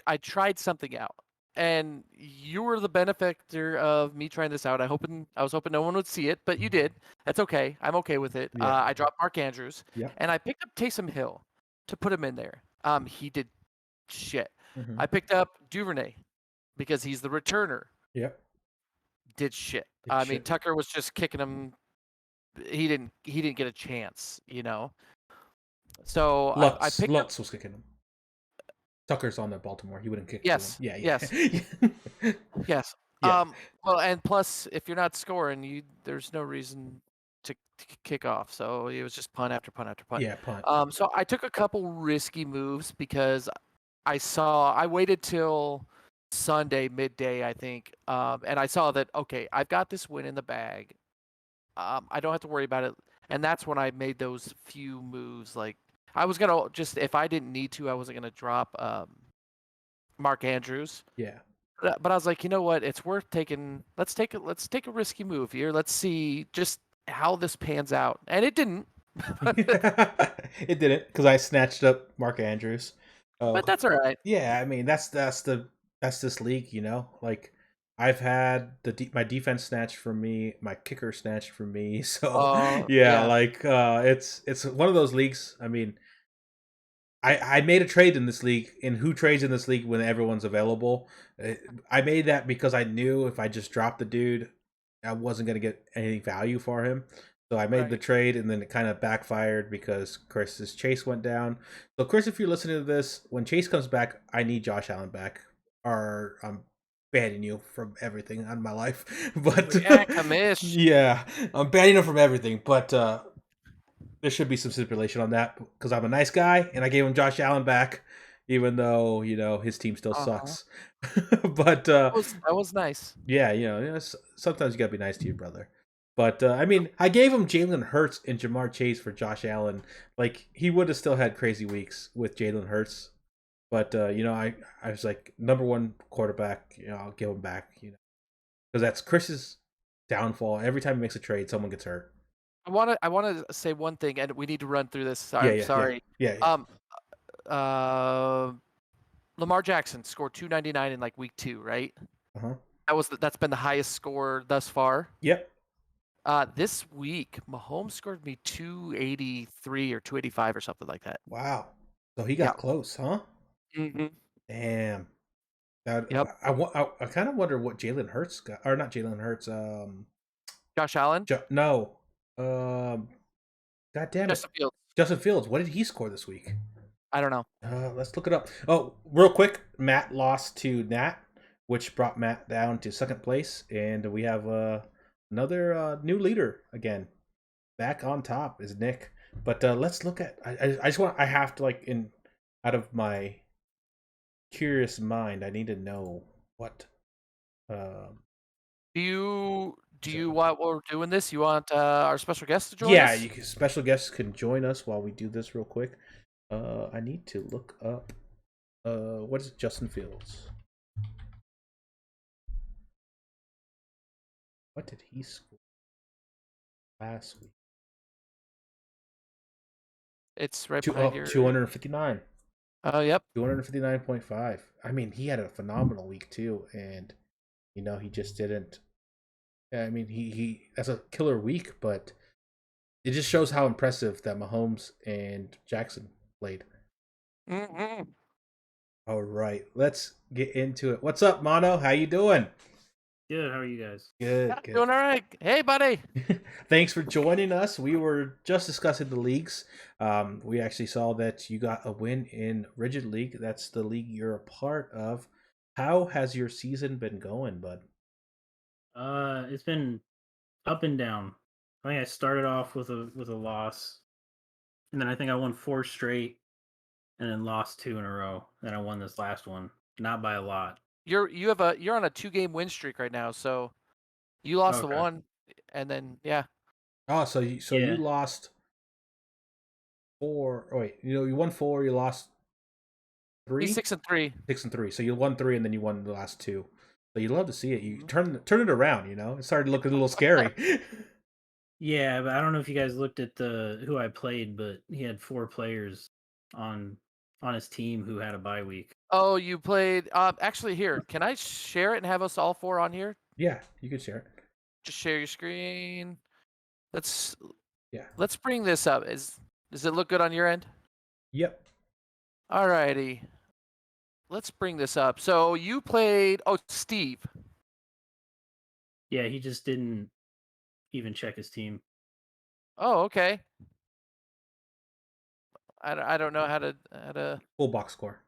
I tried something out, and you were the benefactor of me trying this out. I was hoping no one would see it, but you did. That's okay. I'm okay with it. Yeah. I dropped Mark Andrews, Yeah. and I picked up Taysom Hill to put him in there. He did shit. Mm-hmm. I picked up Duvernay because he's the returner. Yep. Did shit. Did I mean, shit. Tucker was just kicking him. He didn't get a chance, you know. So I picked up. Lutz was kicking him. Tucker's on the Baltimore. He wouldn't kick Yes. to him. Yeah. Yes. Yeah. Yes. Yeah. Well, and plus, if you're not scoring, there's no reason to kick off. So it was just punt after punt after punt. Yeah. Punt. So I took a couple risky moves because I waited till Sunday midday, I think, and I saw that okay, I've got this win in the bag. I don't have to worry about it, and that's when I made those few moves. Like I was gonna just if I didn't need to, I wasn't gonna drop Mark Andrews. Yeah. But I was like, you know what? It's worth taking. Let's take a risky move here. Let's see just how this pans out. And it didn't. It didn't because I snatched up Mark Andrews. But that's all right. Yeah, I mean that's this league, you know. Like I've had my defense snatched from me, my kicker snatched from me. So yeah, like it's one of those leagues. I mean, I made a trade in this league. In who trades in this league when everyone's available? I made that because I knew if I just dropped the dude, I wasn't gonna get any value for him. So I made the trade, and then it kind of backfired because Chris's Chase went down. So Chris, if you're listening to this, when Chase comes back, I need Josh Allen back, or I'm banning you from everything on my life. But yeah, commish. Yeah, I'm banning him from everything. But there should be some stipulation on that because I'm a nice guy and I gave him Josh Allen back, even though his team still sucks. But that was nice. Yeah, sometimes you gotta be nice to your brother. But I mean, I gave him Jalen Hurts and Jamar Chase for Josh Allen. Like he would have still had crazy weeks with Jalen Hurts. But I was like number one quarterback. I'll give him back. Because that's Chris's downfall. Every time he makes a trade, someone gets hurt. I want to say one thing, and we need to run through this. Sorry. Yeah. Lamar Jackson scored 299 in like week 2, right? Uh-huh. That's been the highest score thus far. Yep. This week, Mahomes scored me 283 or 285 or something like that. Wow. So he got close, huh? Mm-hmm. Damn. Yep. I kind of wonder what Jalen Hurts got, or not Jalen Hurts. Josh Allen. No. God damn it. Justin Fields. What did he score this week? I don't know. Let's look it up. Oh, real quick. Matt lost to Nat, which brought Matt down to second place, and we have another new leader again. Back on top is Nick. But let's look at. I have to out of my curious mind, I need to know what. Do you want while we're doing this? You want our special guest to join us? Yeah, special guests can join us while we do this real quick. I need to look up. What is Justin Fields? What did he score last week? It's right behind your 259. Oh, yep. 259.5. I mean, he had a phenomenal week too, and he just didn't. I mean, he that's a killer week, but it just shows how impressive that Mahomes and Jackson played. Mm-hmm. All right, let's get into it. What's up, Mono? How you doing? Good. How are you guys? Good. Doing all right. Hey, buddy. Thanks for joining us. We were just discussing the leagues. We actually saw that you got a win in Rigid League. That's the league you're a part of. How has your season been going, bud? It's been up and down. I think I started off with a loss, and then I think I won 4 straight, and then lost 2 in a row. Then I won this last one, not by a lot. You're on a 2-game win streak right now, so you lost the one, and then yeah. Oh, so you lost 4. Oh, wait, you won 4. You lost 3. 6-3. 6-3. So you won 3, and then you won the last 2. So you love to see it. You turn it around. It started looking a little scary. Yeah, but I don't know if you guys looked at who I played, but he had 4 players on on his team who had a bye week. Oh, you played. Actually, here, can I share it and have us all 4 on here? Yeah, you can share it. Just share your screen. Let's Yeah. let's bring this up. Does it look good on your end? Yep. Alrighty. Let's bring this up. So you played. Oh, Steve. Yeah, he just didn't even check his team. Oh, okay. I don't know how to Full box score.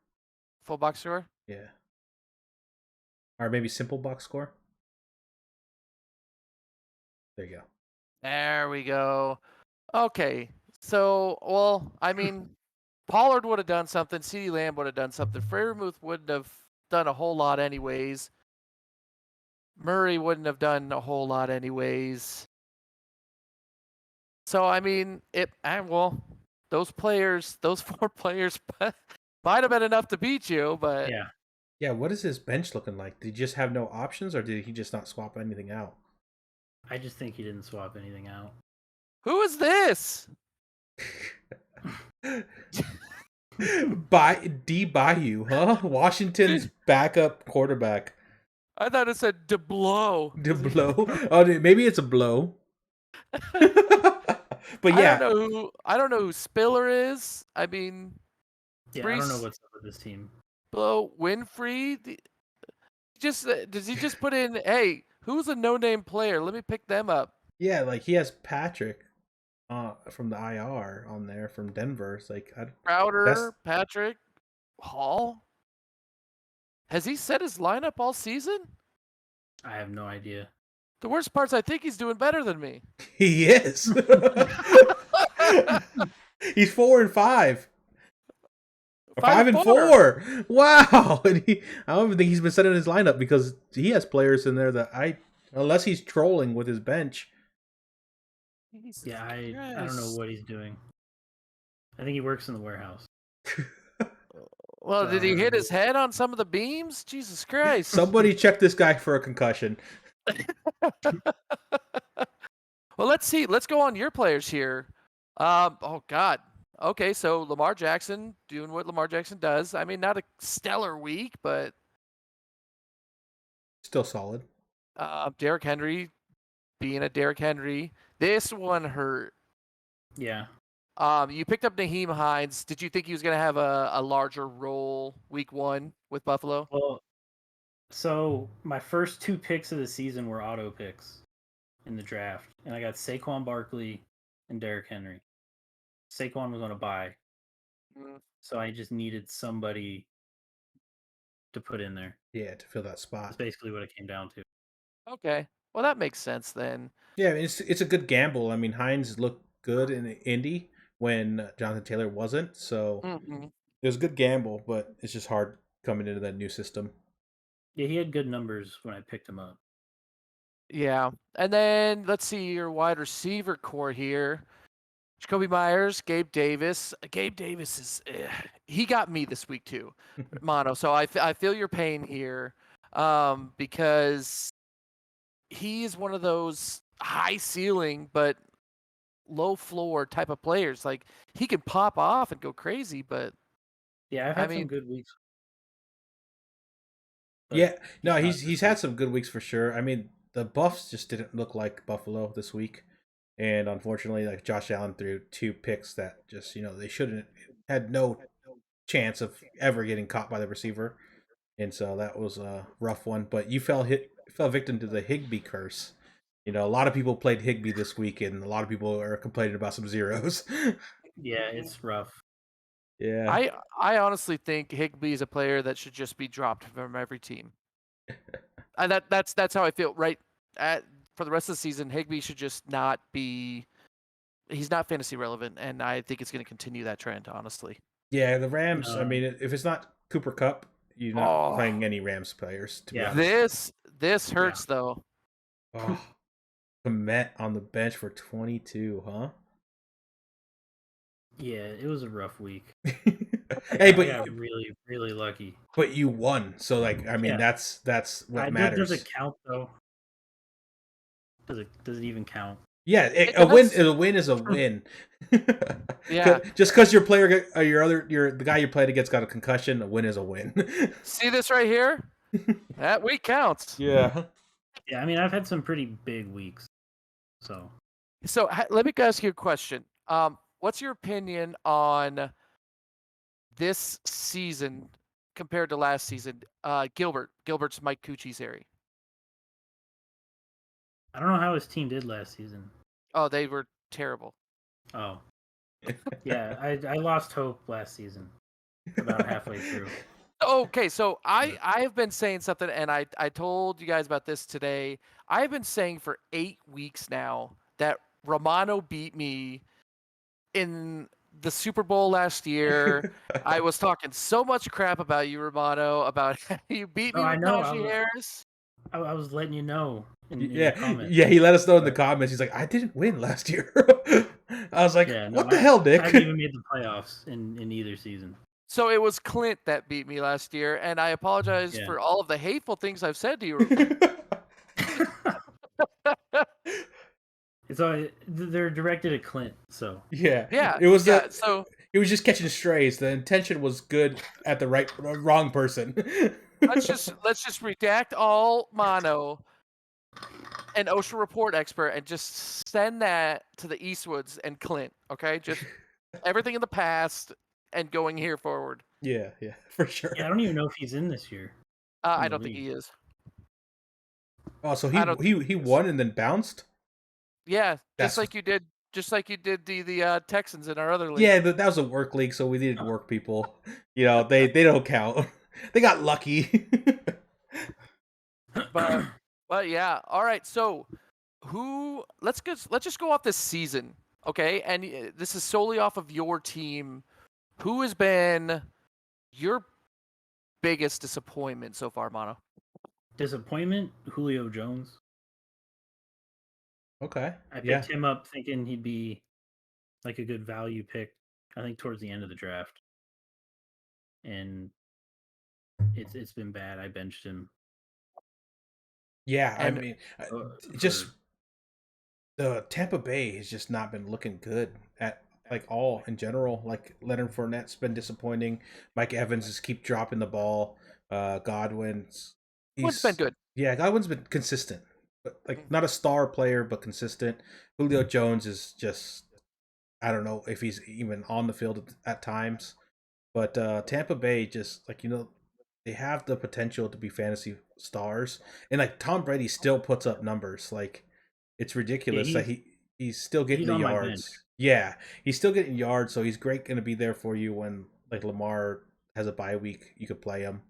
full box score. Yeah. Or maybe simple box score. There you go. There we go. Okay. So, well, I mean, Pollard would have done something. CeeDee Lamb would have done something. Freiermuth wouldn't have done a whole lot anyways. Murray wouldn't have done a whole lot anyways. So, I mean, well, those players, those 4 players might have been enough to beat you, but Yeah. Yeah, what is his bench looking like? Did he just have no options, or did he just not swap anything out? I just think he didn't swap anything out. who is this? Bayou, huh? Washington's backup quarterback. I thought it said DeBlow. To blow. Oh, maybe it's a blow. But yeah, I don't know who Spiller is. I mean, Yeah, I don't know Brees, what's up with this team. Blow, Winfrey. Just does he just put in? Hey, who's a no-name player? Let me pick them up. yeah, like he has Patrick from the IR on there from Denver. It's like Crowder, Patrick, Hall. Has he set his lineup all season? I have no idea. The worst part's I think he's doing better than me. he is. He's 4-5. Or 5-4. Wow. And I don't even think he's been setting his lineup because he has players in there that unless he's trolling with his bench. Jesus Yeah, I don't know Christ. what he's doing. I think he works in the warehouse. Well, did he hit his head on some of the beams? Jesus Christ. Somebody check this guy for a concussion. Well, let's see. Let's go on your players here. Oh God. Okay, so Lamar Jackson doing what Lamar Jackson does. I mean, not a stellar week, but Still solid. Derrick Henry being a Derrick Henry. This one hurt. Yeah. You picked up Naheem Hines. Did you think he was going to have a larger role week 1 with Buffalo? Well, so my first 2 picks of the season were auto picks in the draft, and I got Saquon Barkley and Derrick Henry. Saquon was on a bye, so I just needed somebody to put in there. Yeah, to fill that That's spot. basically what it came down to. Okay. Well, that makes sense then. Yeah, I mean, it's a good gamble. I mean, Hines looked good in Indy when Jonathan Taylor wasn't, so Mhm. it was a good gamble. But it's just hard coming into that new system. Yeah, he had good numbers when I picked him up. Yeah. And then let's see your wide receiver core here. Jacoby Myers, Gabe Davis. Gabe Davis is he got me this week too, Mono. So I feel your pain here because he is one of those high ceiling but low floor type of players. Like he can pop off and go crazy, but Yeah, I've I had mean, some good weeks. but Yeah, no, not he's this had week. some good weeks for sure. I mean, the Buffs just didn't look like Buffalo this week, and unfortunately, like Josh Allen threw 2 picks that just they shouldn't had no chance of ever getting caught by the receiver, and so that was a rough one. But you fell victim to the Higbee curse. A lot of people played Higbee this week, and a lot of people are complaining about some zeros. Yeah, it's rough. Yeah, I honestly think Higbee is a player that should just be dropped from every team. And that's how I feel. Right for the rest of the season, Higbee should just not be. He's not fantasy relevant, and I think it's going to continue that trend. Honestly. yeah. The Rams. I No. mean, if it's not Cooper Cup, you're not playing any Rams players. To be Yeah. honest. This hurts though. Oh, Komet on the bench for 22, huh? Yeah, it was a rough week. Hey, I but got really, really lucky. but you won, so like I mean Yeah. that's what Does matters. it count though? Does it even count? Yeah, It a win. does. A win is a win. Yeah. Just because your player, the guy you played against got a concussion, a win is a win. See this right here? That week counts. Yeah. Yeah, I mean, I've had some pretty big weeks. So So let me ask you a question. What's your opinion on this season compared to last season? Gilbert's Mike Cucci's. I don't know how his team did last season. Oh, they were terrible. Oh, yeah, I lost hope last season, about halfway through. Okay, so I have been saying something, and I told you guys about this today. I've been saying for 8 weeks now that Romano beat me in the Super Bowl last year. I was talking so much crap about you, Romano, about how you beat me Oh, I with know. Najee Harris. I was letting you know in the Yeah, comments. yeah. He let us know in the comments. He's like, I didn't win last year. I was like, Yeah, no, what the hell, Nick? I haven't even made the playoffs in either season. So it was Clint that beat me last year, and I apologize Yeah. for all of the hateful things I've said to you. It's all they're directed at Clint, so Yeah, Yeah, it was yeah. So he was just catching strays. The intention was good at the wrong person. let's just redact all mono and OSHA report expert and just send that to the Eastwoods and Clint. Okay, just everything in the past and going here forward. Yeah, for sure. yeah, I don't even know if he's in this year. I the don't think league. he is. Oh, so I don't think he he is. won and then bounced. Yeah, That's- just like you did the Texans in our other league. Yeah, that was a work league, so we needed work people. You know, they don't count. They got lucky. But yeah, all right. So let's just go off this season, okay? And this is solely off of your team. Who has been your biggest disappointment so far, Mono? Disappointment, Julio Jones. Okay. I picked him up thinking he'd be like a good value pick. I think towards the end of the draft, and it's been bad. I benched him. Yeah, I And mean, for- just the Tampa Bay has just not been looking good at like all in general. Like Leonard Fournette's been disappointing. Mike Evans just keep dropping the ball. Godwin's been good. Yeah, Godwin's been consistent, but like not a star player, but consistent. Julio Jones is just I don't know if he's even on the field at times. But Tampa Bay just like they have the potential to be fantasy stars, and like Tom Brady still puts up numbers. Like it's ridiculous that he's still getting he's the on my yards. bench. Yeah, he's still getting yards, so he's great going to be there for you when like Lamar has a bye week. You could play him,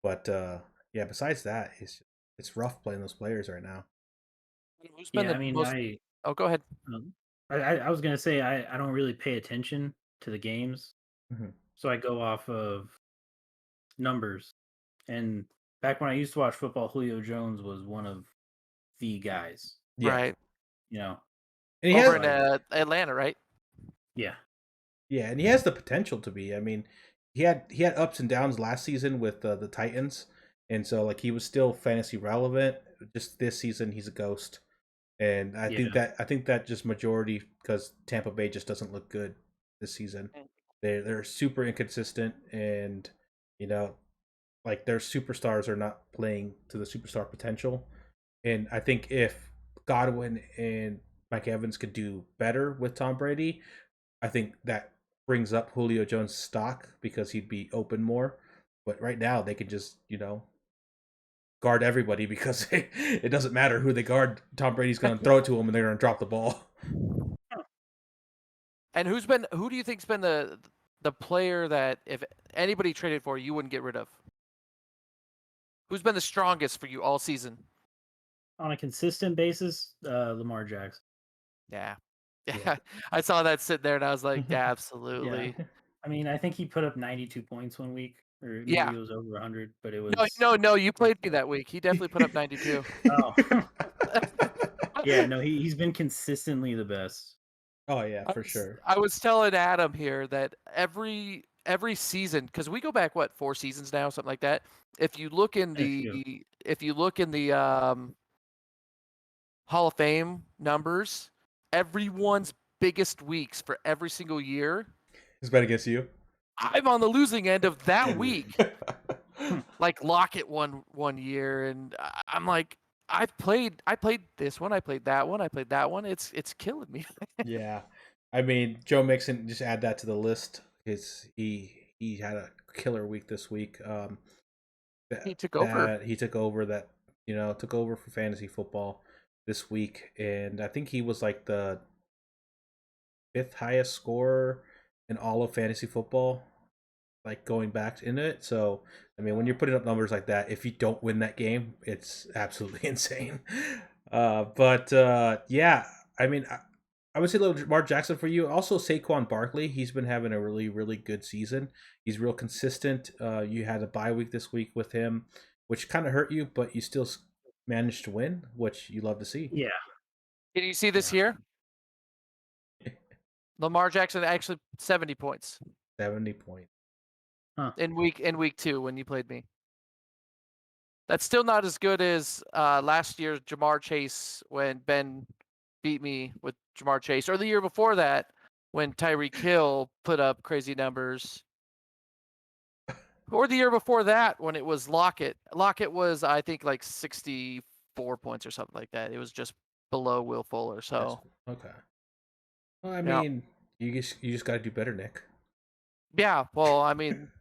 but yeah. Besides that, it's rough playing those players right now. Who's been Yeah, the I mean, most? Oh, go ahead. I was gonna say I don't really pay attention to the games, Mhm. so I go off of numbers. And back when I used to watch football, Julio Jones was one of the guys. Yeah, Right. You know, and he Over has in Atlanta, right? yeah, Yeah, and he has the potential to be. I mean, he had ups and downs last season with the Titans, and so like he was still fantasy relevant. Just this season, he's a ghost, and I think that just majority because Tampa Bay just doesn't look good this season. They're super inconsistent, and you know, like their superstars are not playing to the superstar potential. And I think if Godwin and Mike Evans could do better with Tom Brady, I think that brings up Julio Jones' stock because he'd be open more. But right now, they can just, guard everybody because it doesn't matter who they guard. Tom Brady's going to throw it to them and they're going to drop the ball. And who do you think's been the player that if anybody traded for, you wouldn't get rid of? Who's been the strongest for you all season? on a consistent basis, Lamar Jackson. Yeah. Yeah. I saw that sitting there and I was like, yeah, absolutely. Yeah, I mean, I think he put up 92 points one week, or maybe Yeah. it was over 100, but it was No, you played me that week. He definitely put up 92. Oh, yeah, no, he's been consistently the best. Oh yeah, for sure. I was telling Adam here that every season, because we go back 4 seasons now, something like that. If you look in the Hall of Fame numbers, everyone's biggest weeks for every single year, It's bet against you. I'm on the losing end of that week. Like Lockett one year, and I'm like, I played this one, I played that one, I played that one. It's killing me. Yeah, I mean, Joe Mixon, just add that to the list. He had a killer week this week. He took over. That he took over that took over for fantasy football this week, and I think he was like the fifth highest scorer in all of fantasy football, like going back into it. So I mean, when you're putting up numbers like that, if you don't win that game, it's absolutely insane. But yeah, I mean, I would say little Lamar Jackson for you. Also, Saquon Barkley. He's been having a really, really good season. He's real consistent. You had a bye week this week with him, which kind of hurt you, but you still managed to win, which you love to see. Yeah. Did you see this here? Lamar Jackson actually 70 points 70 points. in week 2 when you played me. That's still not as good as last year's Jamar Chase when Ben beat me with Jamar Chase, or the year before that when Tyreek Hill put up crazy numbers, or the year before that when it was Lockett. Lockett was, I think, like 64 points or something like that. It was just below Will Fuller. So Okay. Well, I Yeah. mean, you just got to do better, Nick. yeah, well, I mean,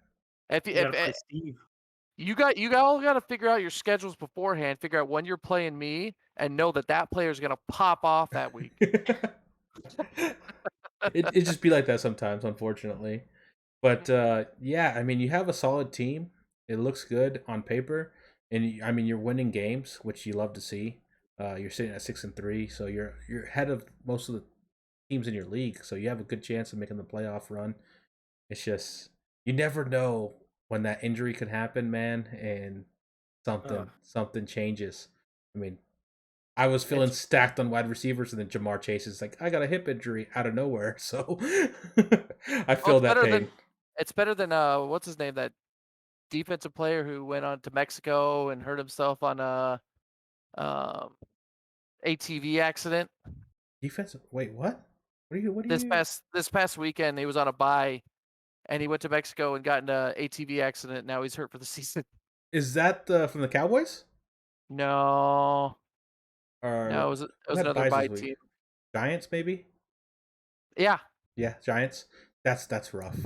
if You gotta play Steve. you all got to figure out your schedules beforehand, figure out when you're playing me, and know that player is gonna pop off that week. It just be like that sometimes, unfortunately. But yeah, I mean, you have a solid team. It looks good on paper, and I mean, you're winning games, which you love to see. You're sitting at 6-3, so you're ahead of most of the teams in your league. So you have a good chance of making the playoff run. It's just you never know when that injury could happen, man, and something changes. I mean, I was feeling stacked on wide receivers, and then Jamar Chase is like, I got a hip injury out of nowhere, so I feel that pain. It's better than what's his name, that defensive player who went on to Mexico and hurt himself on a ATV accident. Defensive. Wait, what? What are you? This past weekend he was on a bye and he went to Mexico and got in a ATV accident. Now he's hurt for the season. Is that from the Cowboys? No, Or it was who had another buys bye this week? team. Giants, maybe. Yeah, Yeah, Giants. That's rough.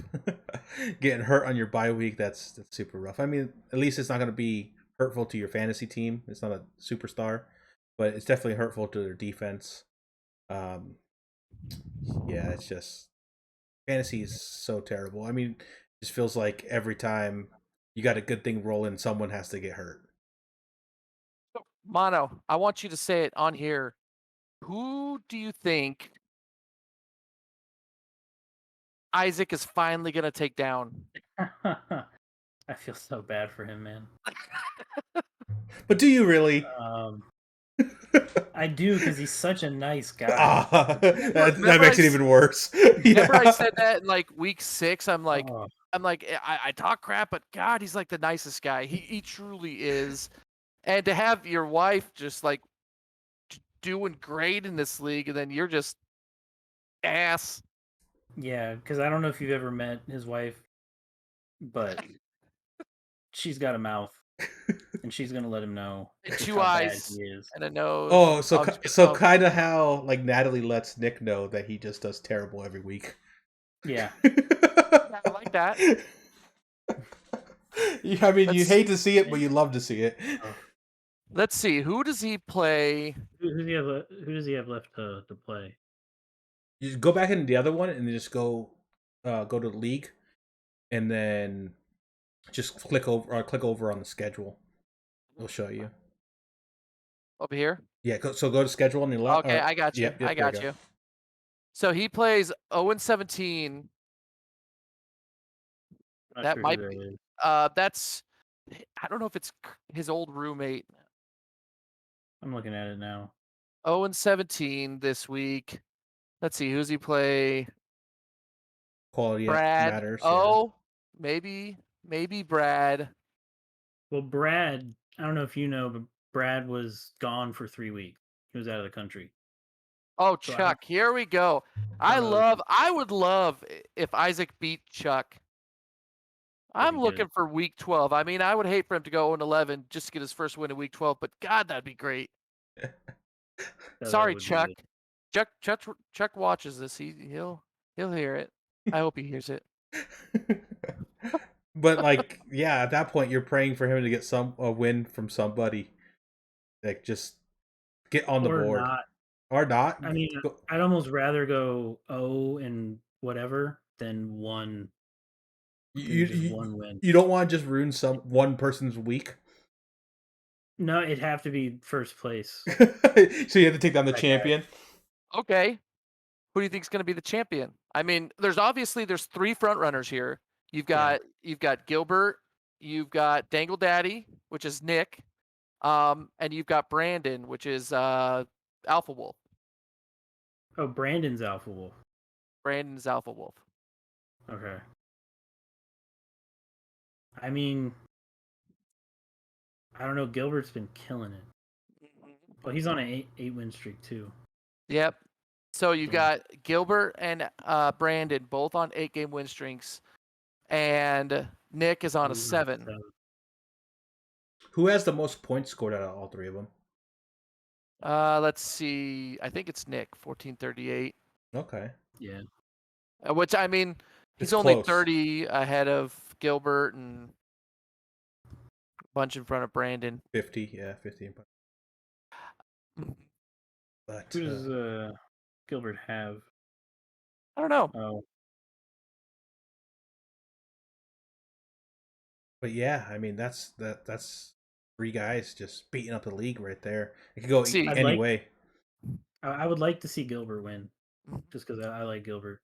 Getting hurt on your bye week, that's super rough. I mean, at least it's not going to be hurtful to your fantasy team. It's not a superstar, but it's definitely hurtful to their defense. Yeah, it's just fantasy is so terrible. I mean, it just feels like every time you got a good thing rolling, someone has to get hurt. Mono, I want you to say it on here. Who do you think Isaac is finally going to take down? I feel so bad for him, man. But do you really? I do, because he's such a nice guy. That makes it even worse. Remember I said that in like week 6? I'm like, Oh, I talk crap, but God, he's like the nicest guy. He truly is. And to have your wife just like doing great in this league, and then you're just ass. yeah, because I don't know if you've ever met his wife, but she's got a mouth, and she's gonna let him know And just 2 how bad eyes he is. and a nose. Oh, I'm just so gonna- kind of how like Natalie lets Nick know that he just does terrible every week. Yeah, Yeah, I like that. I mean, you hate to see it, but you love to see it. Let's see. Who does he play? who does he have left to play? You just go back into the other one and then just go to the league, and then just click over on the schedule. It'll show you. Over here? Yeah, so go to schedule on the left. Okay, I got you. Yep, I there got you. So he plays 0-17. Not That sure might who be. that is. That's. I don't know if it's his old roommate. I'm looking at it now. 0-17 this week. Let's see. Who's he play? Quality Brad. matters. Oh, maybe Brad. Well, Brad, I don't know if you know, but Brad was gone for 3 weeks. He was out of the country. Oh, So Chuck, here we go. I would love if Isaac beat Chuck. That'd I'm be looking good. for week 12. I mean, I would hate for him to go 0-11 just to get his first win in week 12, but God, that'd be great. That Sorry, would be Chuck. good. Chuck watches this. He'll hear it. I hope he hears it. But like, yeah, at that point, you're praying for him to get a win from somebody, like just get on the Or board not. or not. I mean, I'd almost rather go 0 and whatever than just one win. You don't want to just ruin one person's week. No, it'd have to be first place. So you have to take down the champion. Okay. Who do you think is going to be the champion? I mean, there's 3 front runners here. You've got Gilbert, you've got Dangle Daddy, which is Nick, and you've got Brandon, which is Alpha Wolf. Oh, Brandon's Alpha Wolf. Brandon's Alpha Wolf. Okay. I mean, I don't know. Gilbert's been killing it. Well, he's on an 8-win streak too. Yep. So you've Yeah. got Gilbert and Brandon both on 8-game win streaks, and Nick is on a 7. Who has the most points scored out of all three of them? Let's see. I think it's Nick, 1438. Okay. Yeah. Which, I mean, he's It's only close. 30 ahead of Gilbert and a bunch in front of Brandon. 50, yeah, 50. But Who does Gilbert have? I don't know. Oh, but yeah, I mean that's 3 guys just beating up the league right there. It could go See, any way. I would like to see Gilbert win, just because I like Gilbert.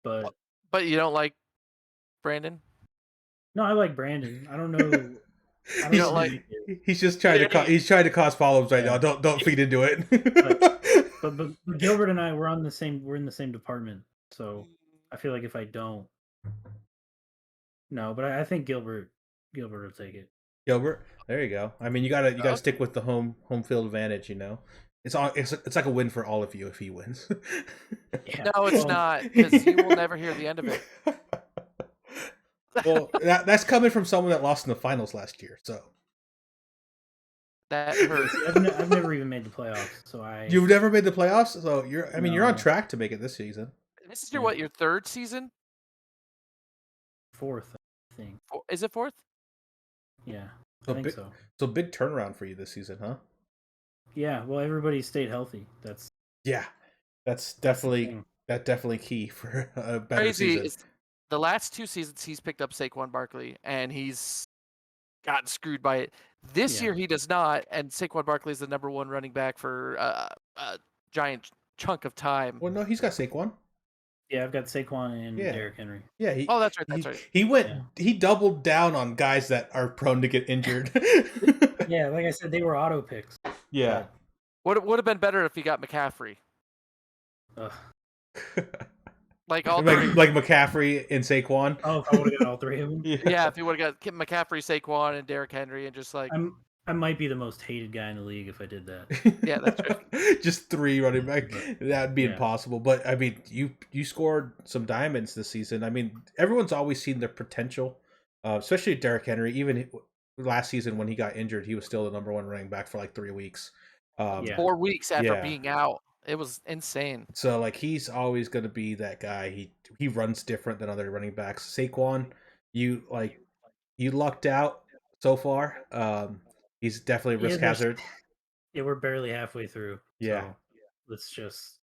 But you don't like Brandon? no, I like Brandon. I don't know. I You don't like- He's just trying to he's trying to cause problems right Yeah. now. Don't feed into it. But Gilbert and I we're in the same department, so I feel like if I don't, no. But I think Gilbert will take it. Gilbert, there you go. I mean, you gotta stick with the home field advantage. You know, it's like a win for all of you if he wins. Yeah. No, it's not, because you will never hear the end of it. Well, that's coming from someone that lost in the finals last year. So That hurts. I've never even made the playoffs, so you've never made the playoffs. So you're on No. track to make it this season. This is your third season? 4th, I think. Is it 4th? Yeah, So I think so. So big turnaround for you this season, huh? Yeah, well, everybody stayed healthy. That's Definitely thing. key for a better Crazy season. is the last 2 seasons he's picked up Saquon Barkley, and he's gotten screwed by it. This year he does not, and Saquon Barkley is the number 1 running back for a giant chunk of time. Well, no, he's got Saquon. Yeah, I've got Saquon and Yeah. Derrick Henry. Yeah, That's right. He doubled down on guys that are prone to get injured. Yeah, like I said, they were auto picks. Yeah. Would have been better if he got McCaffrey. Ugh. Like all three. like McCaffrey and Saquon. Oh, if I would have got all 3 of them. Yeah, if he would have got McCaffrey, Saquon, and Derrick Henry, and just like I might be the most hated guy in the league if I did that. Yeah, that's right. Just 3 running back. That'd be Yeah. impossible. But I mean, you scored some diamonds this season. I mean, everyone's always seen their potential, especially Derrick Henry. Even last season when he got injured, he was still the number 1 running back for like 3 weeks. Yeah. 4 weeks after Yeah. being out. It was insane. So like he's always going to be that guy. He runs different than other running backs. Saquon, you lucked out so far. He's definitely a risk hazard. Yeah, we're barely halfway through. Yeah. So let's just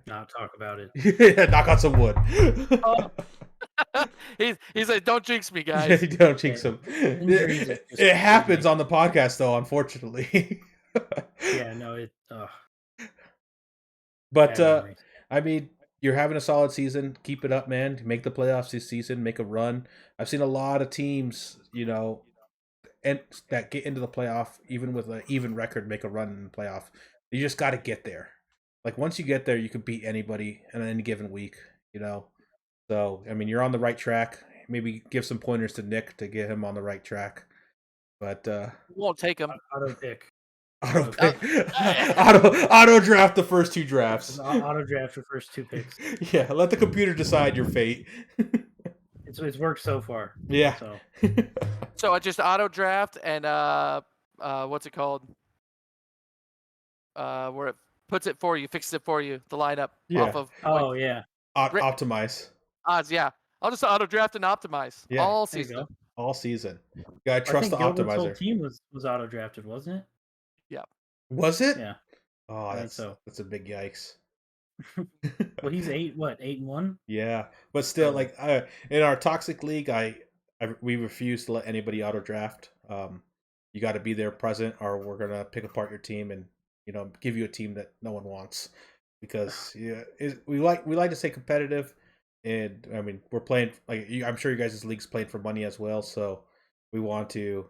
not talk about it. Knock on some wood. He's like, don't jinx me, guys. Don't jinx him. Injuries is just It happens on the podcast, though, unfortunately. Yeah, no, it. But bad memories. I mean, you're having a solid season. Keep it up, man. Make the playoffs this season. Make a run. I've seen a lot of teams, and that get into the playoff, even with an even record, make a run in the playoff. You just got to get there. Like once you get there, you can beat anybody in any given week. So I mean, you're on the right track. Maybe give some pointers to Nick to get him on the right track. But Won't take him. Auto pick. Auto Okay. pick, auto draft the first two drafts. Auto draft your first 2 picks. Yeah, let the computer decide your fate. It's worked so far. Yeah. So So I just auto draft and what's it called? Where it puts it for you, fixes it for you, the lineup Yeah. off of like, yeah. Optimize. odds. Yeah, I'll just auto draft and optimize Yeah. all There you season. go. All season. You gotta I trust think the Gilbert's whole optimizer. team was auto drafted, wasn't it? Was it? Yeah. Oh, I think so. that's a big yikes. Well, he's 8-1? Yeah, but still, So- like in our toxic league, we refuse to let anybody auto draft. You got to be there present, or we're gonna pick apart your team and give you a team that no one wants because we like to stay competitive, and I mean we're playing like I'm sure you guys' league's playing for money as well, so we want to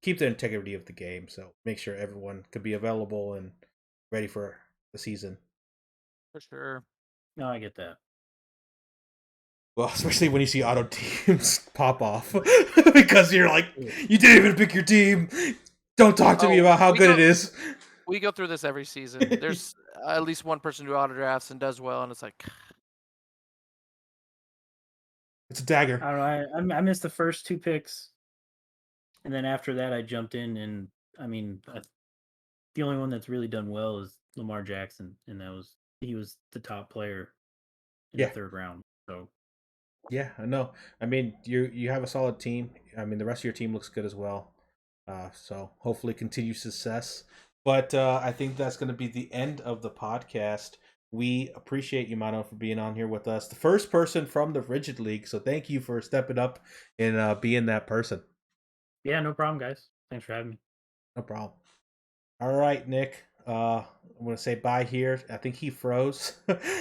keep the integrity of the game. So make sure everyone could be available and ready for the season. For sure. No, I get that. Well, especially when you see auto teams pop off because you're like, you didn't even pick your team. Don't talk to me about how good it is. We go through this every season. There's at least one person who auto drafts and does well, and it's like, It's a dagger. I don't know. I missed the first 2 picks, and then after that, I jumped in, and I mean, the only one that's really done well is Lamar Jackson, and he was the top player in Yeah. the 3rd round. So Yeah, I know. I mean, you have a solid team. I mean, the rest of your team looks good as well. So hopefully continue success. But I think that's going to be the end of the podcast. We appreciate you, Mano, for being on here with us. The first person from the Rigid League. So thank you for stepping up and being that person. yeah, no problem, guys. Thanks for having me. No problem. All right, Nick. I'm gonna say bye here. I think he froze,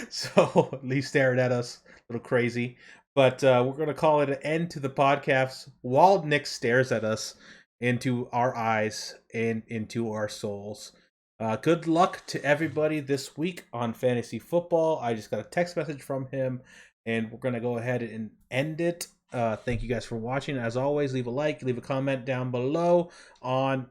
so at least staring at us, a little crazy. But we're gonna call it an end to the podcast while Nick stares at us into our eyes and into our souls. Good luck to everybody this week on fantasy football. I just got a text message from him, and we're gonna go ahead and end it. Thank you guys for watching. As always, leave a like, leave a comment down below on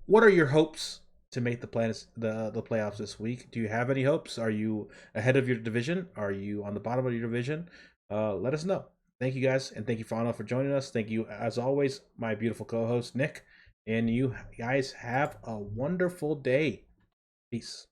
what are your hopes to make the playoffs this week? Do you have any hopes? Are you ahead of your division? Are you on the bottom of your division? Let us know. Thank you guys, and thank you, Fano, for joining us. Thank you, as always, my beautiful co-host Nick, and you guys have a wonderful day. Peace.